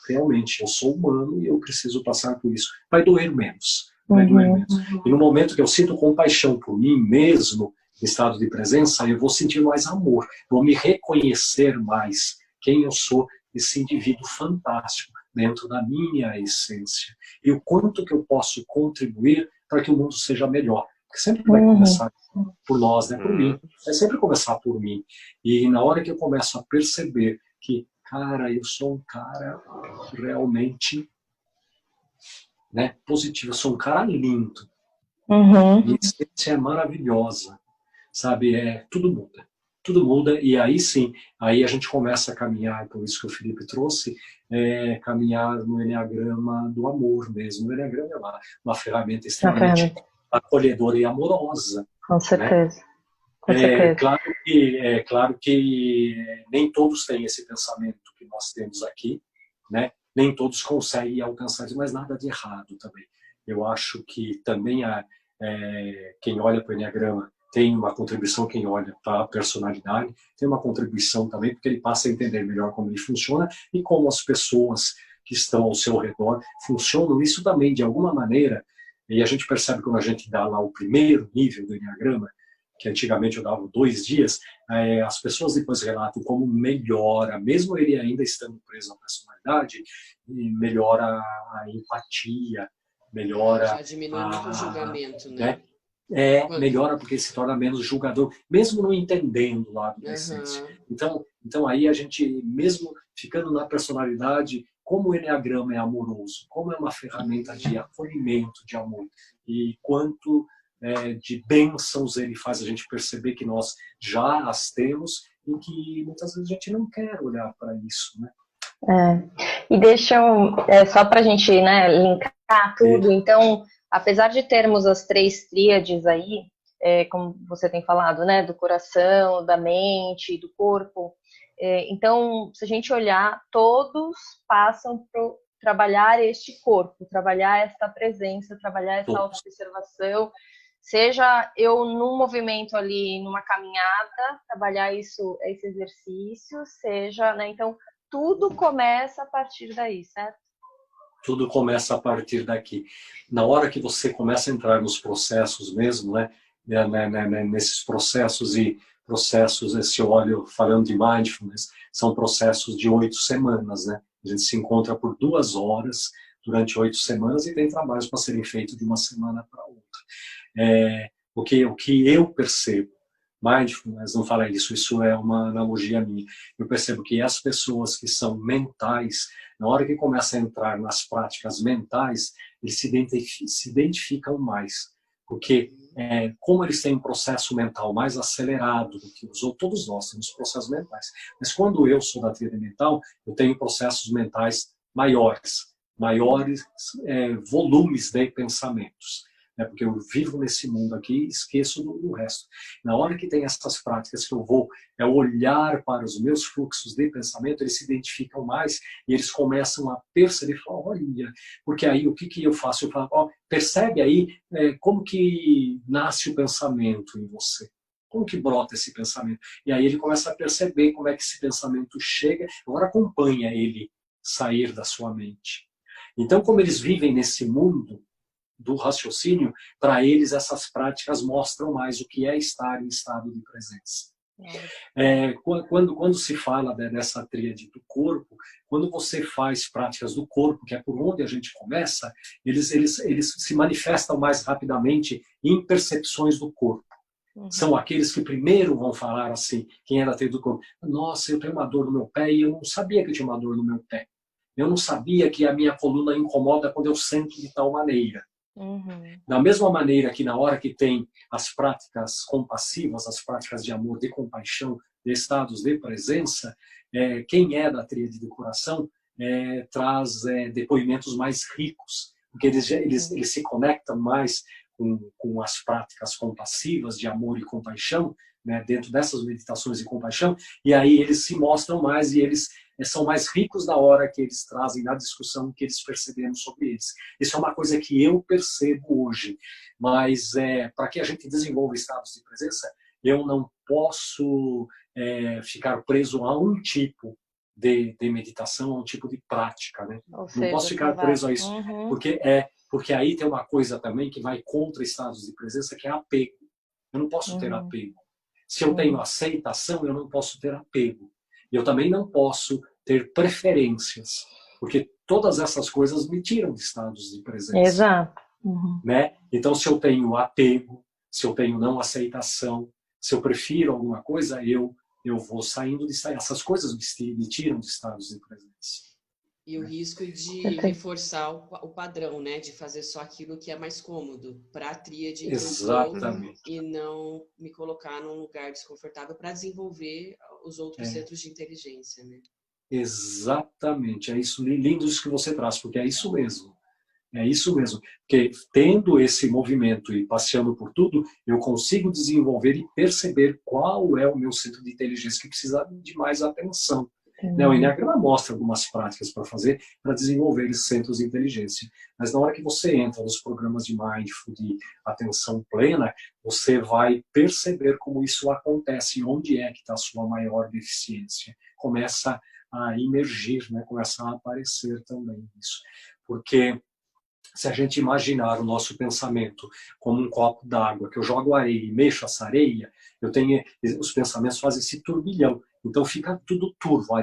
realmente, eu sou humano e eu preciso passar por isso. Vai doer menos. Vai doer menos. E no momento que eu sinto compaixão por mim mesmo, em estado de presença, eu vou sentir mais amor, vou me reconhecer mais quem eu sou, esse indivíduo fantástico dentro da minha essência. E o quanto que eu posso contribuir para que o mundo seja melhor. Porque sempre vai começar por nós, né? Por mim. Vai sempre começar por mim. E na hora que eu começo a perceber que, cara, eu sou um cara realmente, né, positivo, eu sou um cara lindo. Minha essência é maravilhosa. Sabe, tudo muda. Tudo muda e aí sim, aí a gente começa a caminhar, por isso que o Felipe trouxe, caminhar no Enneagrama do amor mesmo. O Enneagrama é uma ferramenta extremamente acolhedora e amorosa. Com certeza. Né? Com certeza. Claro que nem todos têm esse pensamento que nós temos aqui, né? Nem todos conseguem alcançar isso, mas nada de errado também. Eu acho que também quem olha para o Enneagrama tem uma contribuição, quem olha para a personalidade tem uma contribuição também, porque ele passa a entender melhor como ele funciona e como as pessoas que estão ao seu redor funcionam. Isso também, de alguma maneira, e a gente percebe quando a gente dá lá o primeiro nível do Enneagrama, que antigamente eu dava 2 dias, as pessoas depois relatam como melhora, mesmo ele ainda estando preso à personalidade, melhora a empatia, melhora... Já diminui muito o julgamento, né? Melhora porque se torna menos julgador, mesmo não entendendo o lado da essência. Então aí a gente, mesmo ficando na personalidade, como o Enneagrama é amoroso, como é uma ferramenta de acolhimento, de amor, e quanto de bênçãos ele faz a gente perceber que nós já as temos e que muitas vezes a gente não quer olhar para isso, né? E só para a gente, né, linkar tudo, então, apesar de termos as 3 tríades aí, como você tem falado, né, do coração, da mente, do corpo, então, se a gente olhar, todos passam por trabalhar este corpo, trabalhar esta presença, trabalhar essa autoobservação, seja eu num movimento ali, numa caminhada, trabalhar esse exercício, seja, né, então, tudo começa a partir daí, certo? Tudo começa a partir daqui. Na hora que você começa a entrar nos processos mesmo, né, nesses processos esse olho falando de mindfulness, são processos de 8 semanas, né? A gente se encontra por 2 horas durante 8 semanas e tem trabalhos para serem feitos de uma semana para outra. O que eu percebo, mindfulness, não falei disso, isso é uma analogia minha. Eu percebo que as pessoas que são mentais, na hora que começam a entrar nas práticas mentais, eles se identificam mais. Porque como eles têm um processo mental mais acelerado do que os outros, todos nós temos processos mentais. Mas quando eu sou da tríade mental, eu tenho processos mentais maiores volumes de pensamentos. Porque eu vivo nesse mundo aqui e esqueço do resto. Na hora que tem essas práticas que eu vou olhar para os meus fluxos de pensamento, eles se identificam mais e eles começam a perceber, olha, porque aí o que eu faço? Eu falo, percebe aí como que nasce o pensamento em você. Como que brota esse pensamento? E aí ele começa a perceber como é que esse pensamento chega, agora acompanha ele sair da sua mente. Então, como eles vivem nesse mundo do raciocínio, para eles essas práticas mostram mais o que é estar em estado de presença. Quando se fala dessa tríade do corpo, quando você faz práticas do corpo, que é por onde a gente começa, eles se manifestam mais rapidamente em percepções do corpo. São aqueles que primeiro vão falar assim, quem é da tríade do corpo, nossa, eu tenho uma dor no meu pé e eu não sabia que eu tinha uma dor no meu pé. Eu não sabia que a minha coluna incomoda quando eu sento de tal maneira. Da mesma maneira que na hora que tem as práticas compassivas, as práticas de amor, de compaixão, de estados de presença, quem é da tríade do coração traz depoimentos mais ricos, porque eles se conectam mais com as práticas compassivas de amor e compaixão, né, dentro dessas meditações de compaixão, e aí eles se mostram mais e eles são mais ricos na hora que eles trazem na discussão que eles perceberam sobre eles. Isso é uma coisa que eu percebo hoje, mas para que a gente desenvolva estados de presença, eu não posso ficar preso a um tipo de meditação, a um tipo de prática, né? Não posso ficar preso a isso, porque aí tem uma coisa também que vai contra estados de presença, que é apego. Eu não posso ter apego. Se eu tenho aceitação, eu não posso ter apego. E eu também não posso ter preferências, porque todas essas coisas me tiram de estados de presença. Exato. Né? Então, se eu tenho apego, se eu tenho não aceitação, se eu prefiro alguma coisa, eu vou saindo de estados. Essas coisas me tiram de estados de presença. E o risco de reforçar o padrão, né? De fazer só aquilo que é mais cômodo para a tríade e não me colocar num lugar desconfortável para desenvolver os outros centros de inteligência, né? Exatamente, é isso lindo isso que você traz, porque é isso mesmo. É isso mesmo, porque tendo esse movimento e passeando por tudo, eu consigo desenvolver e perceber qual é o meu centro de inteligência que precisa de mais atenção. O Enneagrama mostra algumas práticas para fazer para desenvolver esses centros de inteligência. Mas na hora que você entra nos programas de mindful, de atenção plena, você vai perceber como isso acontece, onde é que está a sua maior deficiência. Começa a emergir, né? Começa a aparecer também isso. Porque se a gente imaginar o nosso pensamento como um copo d'água, que eu jogo areia e mexo essa areia, os pensamentos fazem esse turbilhão. Então fica tudo turvo, a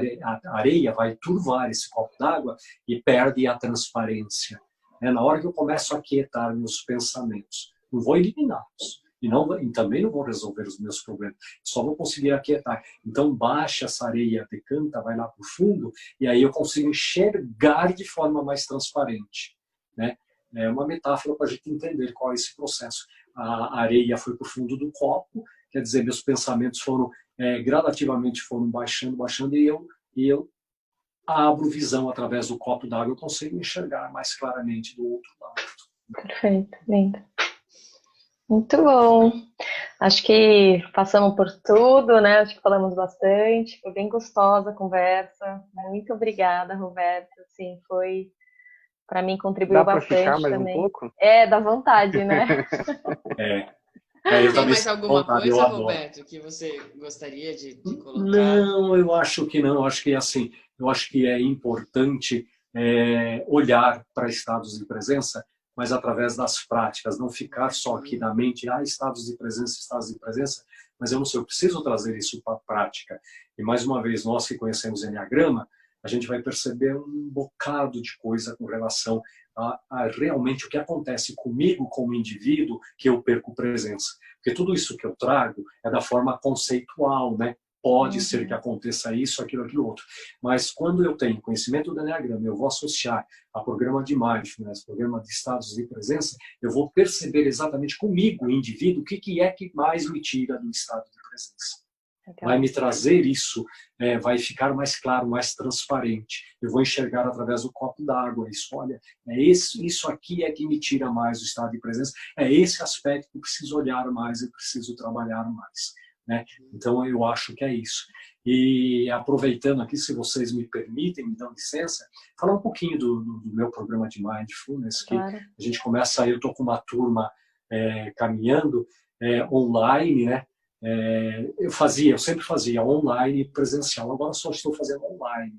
areia vai turvar esse copo d'água e perde a transparência. Na hora que eu começo a aquietar meus pensamentos, não vou eliminá-los, e também não vou resolver os meus problemas, só vou conseguir aquietar. Então baixa essa areia, decanta, vai lá para o fundo, e aí eu consigo enxergar de forma mais transparente. Né? É uma metáfora para a gente entender qual é esse processo. A areia foi para o fundo do copo, quer dizer, meus pensamentos foram gradativamente baixando, e eu abro visão através do copo d'água, eu consigo enxergar mais claramente do outro lado. Perfeito, lindo. Muito bom. Acho que passamos por tudo, né? Acho que falamos bastante. Foi bem gostosa a conversa. Muito obrigada, Roberto. Assim, foi, para mim, contribuiu bastante também. Dá para ficar mais um pouco? Dá vontade, né? Tem mais alguma coisa, Roberto, que você gostaria de colocar? Não, eu acho que não. Eu acho que assim, eu acho que é importante olhar para estados de presença, mas através das práticas, não ficar só aqui na mente, estados de presença, mas eu não sei, eu preciso trazer isso para a prática. E mais uma vez, nós que conhecemos Enneagrama, a gente vai perceber um bocado de coisa com relação a realmente o que acontece comigo como indivíduo que eu perco presença. Porque tudo isso que eu trago é da forma conceitual, né? Pode ser que aconteça isso, aquilo, aquilo outro. Mas quando eu tenho conhecimento do Enneagrama, eu vou associar a programa de Mindfulness, programa de estados de presença, eu vou perceber exatamente comigo, o indivíduo, o que é que mais me tira do estado de presença. Vai me trazer isso, vai ficar mais claro, mais transparente. Eu vou enxergar através do copo d'água. Isso, olha, isso aqui é que me tira mais do estado de presença. É esse aspecto que eu preciso olhar mais, eu preciso trabalhar mais. Né? Então, eu acho que é isso. E aproveitando aqui, se vocês me permitem, me dão licença, falar um pouquinho do meu programa de Mindfulness, que a gente começa, eu estou com uma turma caminhando online, né? Eu sempre fazia online e presencial, agora só estou fazendo online.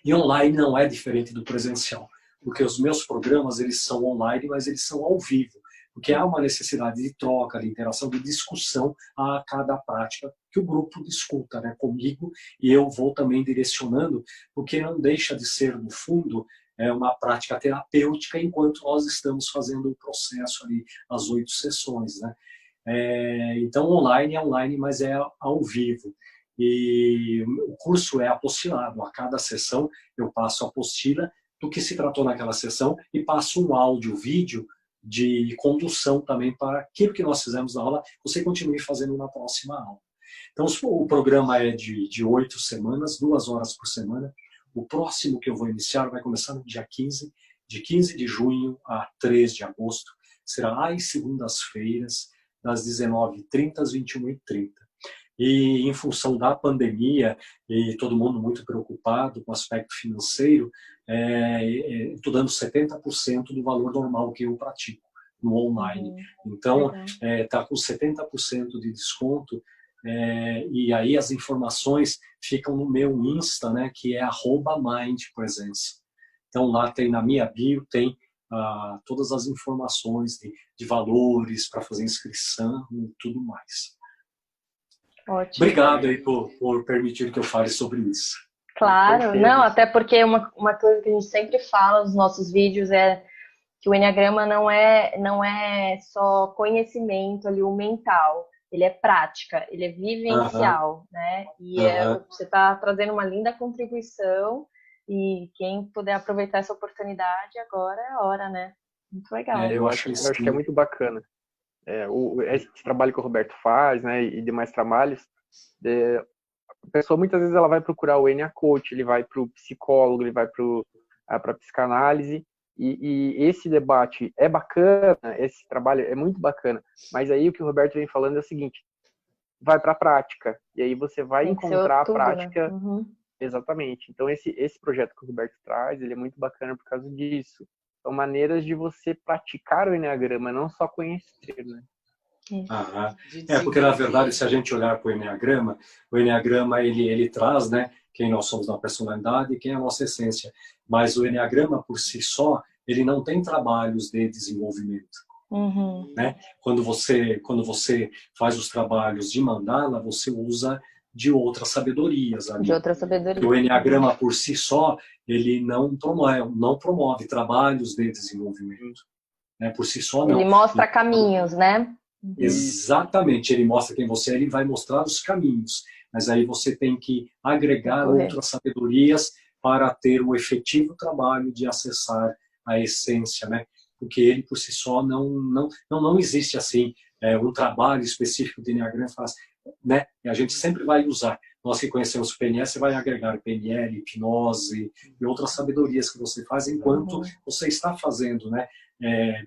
E online não é diferente do presencial, porque os meus programas eles são online, mas eles são ao vivo, porque há uma necessidade de troca, de interação, de discussão a cada prática que o grupo discuta, né, comigo, e eu vou também direcionando, porque não deixa de ser, no fundo, uma prática terapêutica enquanto nós estamos fazendo o processo ali, as 8 sessões, né? Então, online é online, mas é ao vivo. E o curso é apostilado. A cada sessão eu passo a apostila do que se tratou naquela sessão e passo um áudio, vídeo de condução também para aquilo que nós fizemos na aula, você continue fazendo na próxima aula. Então, o programa é de 8 semanas, 2 horas por semana. O próximo que eu vou iniciar vai começar no dia 15, de 15 de junho a 3 de agosto. Será às segundas-feiras, das 19h30 às 21h30. E em função da pandemia, e todo mundo muito preocupado com o aspecto financeiro, estou dando 70% do valor normal que eu pratico no online. Então, está com 70% de desconto, e aí as informações ficam no meu Insta, né, que é @mindpresença. Então, lá tem, na minha bio, tem todas as informações de valores para fazer inscrição e tudo mais. Ótimo. Obrigado aí por permitir que eu fale sobre isso. Claro, não, até porque uma coisa que a gente sempre fala nos nossos vídeos é que o Enneagrama não é só conhecimento ali, o mental, ele é prática, ele é vivencial, né? E você está trazendo uma linda contribuição. E quem puder aproveitar essa oportunidade agora é a hora, né? Muito legal. Eu acho que é muito bacana. Esse trabalho que o Roberto faz, né, e demais trabalhos, a pessoa muitas vezes ela vai procurar o Ennea Coach, ele vai para o psicólogo, ele vai para a psicanálise, e esse debate é bacana, esse trabalho é muito bacana, mas aí o que o Roberto vem falando é o seguinte, vai para a prática, e aí você vai encontrar a prática... Né? Exatamente. Então, esse projeto que o Roberto traz, ele é muito bacana por causa disso. São maneiras de você praticar o Enneagrama, não só conhecer, né? Porque, na verdade, se a gente olhar para o Enneagrama, ele traz, né, quem nós somos na personalidade e quem é a nossa essência. Mas o Enneagrama, por si só, ele não tem trabalhos de desenvolvimento. Né? Quando você faz os trabalhos de mandala, você usa de outras sabedorias ali. O Enneagrama por si só, ele não promove trabalhos de desenvolvimento. Né? Por si só, não. Ele mostra caminhos, né? Exatamente, ele mostra quem você é, ele vai mostrar os caminhos. Mas aí você tem que agregar outras sabedorias para ter o efetivo trabalho de acessar a essência, né? Porque ele por si só não existe assim um trabalho específico de Enneagrama, né? E a gente sempre vai usar, Nós que conhecemos o PNL, você vai agregar PNL, hipnose e outras sabedorias que você faz enquanto você está fazendo, né?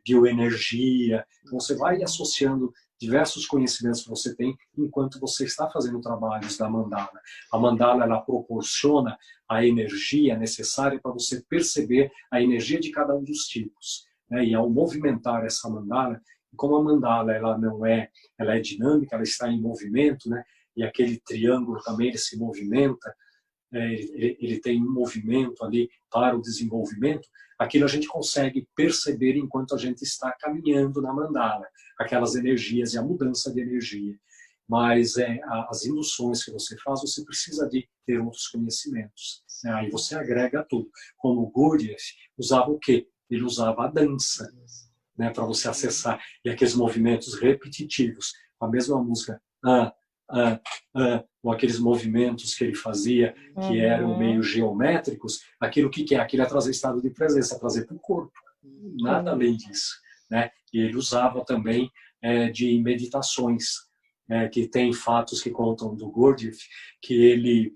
Bioenergia. Então, você vai associando diversos conhecimentos que você tem enquanto você está fazendo trabalhos da mandala. A mandala, ela proporciona a energia necessária para você perceber a energia de cada um dos tipos, né? E ao movimentar essa mandala, como a mandala ela é dinâmica, ela está em movimento, né? E aquele triângulo também ele se movimenta, ele tem um movimento ali para o desenvolvimento, aquilo a gente consegue perceber enquanto a gente está caminhando na mandala, aquelas energias e a mudança de energia. Mas as induções que você faz, você precisa de ter outros conhecimentos, né? Aí você agrega tudo. Como o Gurdjieff usava o quê? Ele usava a dança, né, para você acessar. E aqueles movimentos repetitivos, a mesma música, ou aqueles movimentos que ele fazia, que eram meio geométricos, aquilo que é? Aquilo é trazer estado de presença, é trazer para o corpo. Nada além disso, né? E ele usava também de meditações, que tem fatos que contam do Gurdjieff, que ele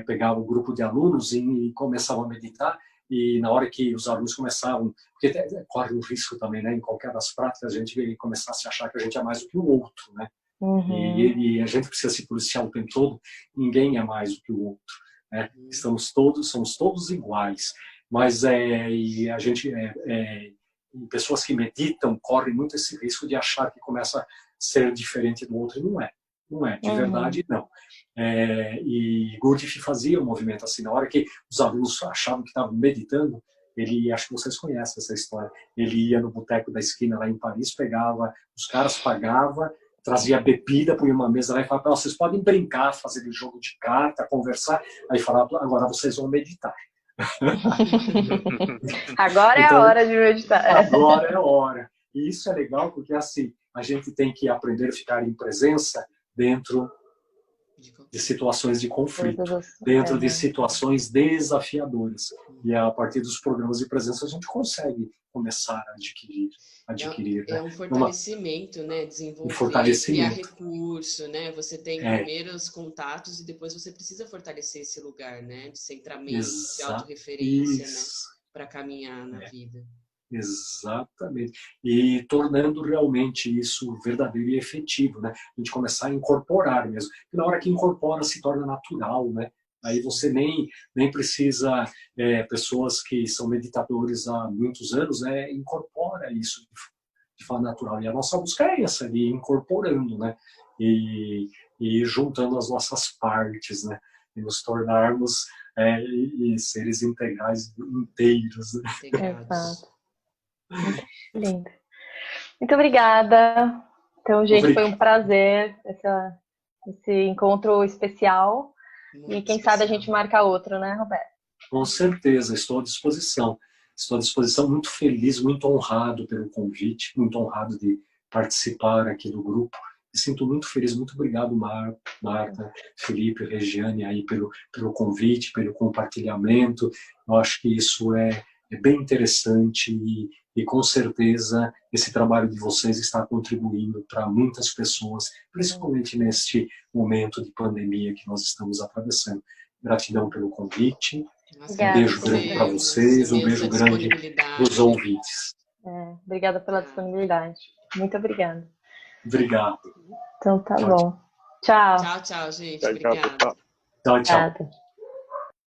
pegava um grupo de alunos e começava a meditar, e na hora que os alunos começavam, porque corre um risco também, né? Em qualquer das práticas, a gente começar a se achar que a gente é mais do que o outro, né? E a gente precisa se policiar o tempo todo, ninguém é mais do que o outro, né? Somos todos iguais, mas e a gente, pessoas que meditam correm muito esse risco de achar que começa a ser diferente do outro, e não é, de verdade não. E Gurdjieff fazia um movimento assim, na hora que os alunos achavam que estavam meditando, acho que vocês conhecem essa história, ele ia no boteco da esquina lá em Paris, pegava, os caras pagavam, trazia bebida, punha uma mesa lá e falava, vocês podem brincar, fazer jogo de carta, conversar, aí falava, agora vocês vão meditar. Agora então, é a hora de meditar. Agora é a hora. E isso é legal porque assim, a gente tem que aprender a ficar em presença dentro de situações de conflito, dentro de situações desafiadoras. E a partir dos programas de presença a gente consegue começar a adquirir. É um fortalecimento, né? Desenvolver, criar recurso, né? Você tem primeiros contatos e depois você precisa fortalecer esse lugar, né? De centramento, de autorreferência, né? Para caminhar na vida. Exatamente. E tornando realmente isso verdadeiro e efetivo, né? A gente começar a incorporar mesmo. E na hora que incorpora, se torna natural, né? Aí você nem precisa, pessoas que são meditadores há muitos anos, incorpora isso de forma natural. E a nossa busca é essa, de ir incorporando, né? E juntando as nossas partes, né? E nos tornarmos seres integrais inteiros. Né? Exato. Muito lindo. Muito obrigada. Então, gente, foi um prazer esse encontro especial. Muito e quem especial. Sabe a gente marca outro, né, Roberto? Com certeza, estou à disposição. Estou à disposição, muito feliz, muito honrado pelo convite, muito honrado de participar aqui do grupo. Me sinto muito feliz, muito obrigado, Marta, Felipe, Regiane, aí pelo convite, pelo compartilhamento. Eu acho que isso é bem interessante e com certeza esse trabalho de vocês está contribuindo para muitas pessoas, principalmente neste momento de pandemia que nós estamos atravessando. Gratidão pelo convite, um beijo grande para vocês, um beijo grande para os ouvintes. Obrigada pela disponibilidade. Muito obrigada. Obrigado. Então tá bom. Tchau. Tchau, gente. Obrigada. Tchau.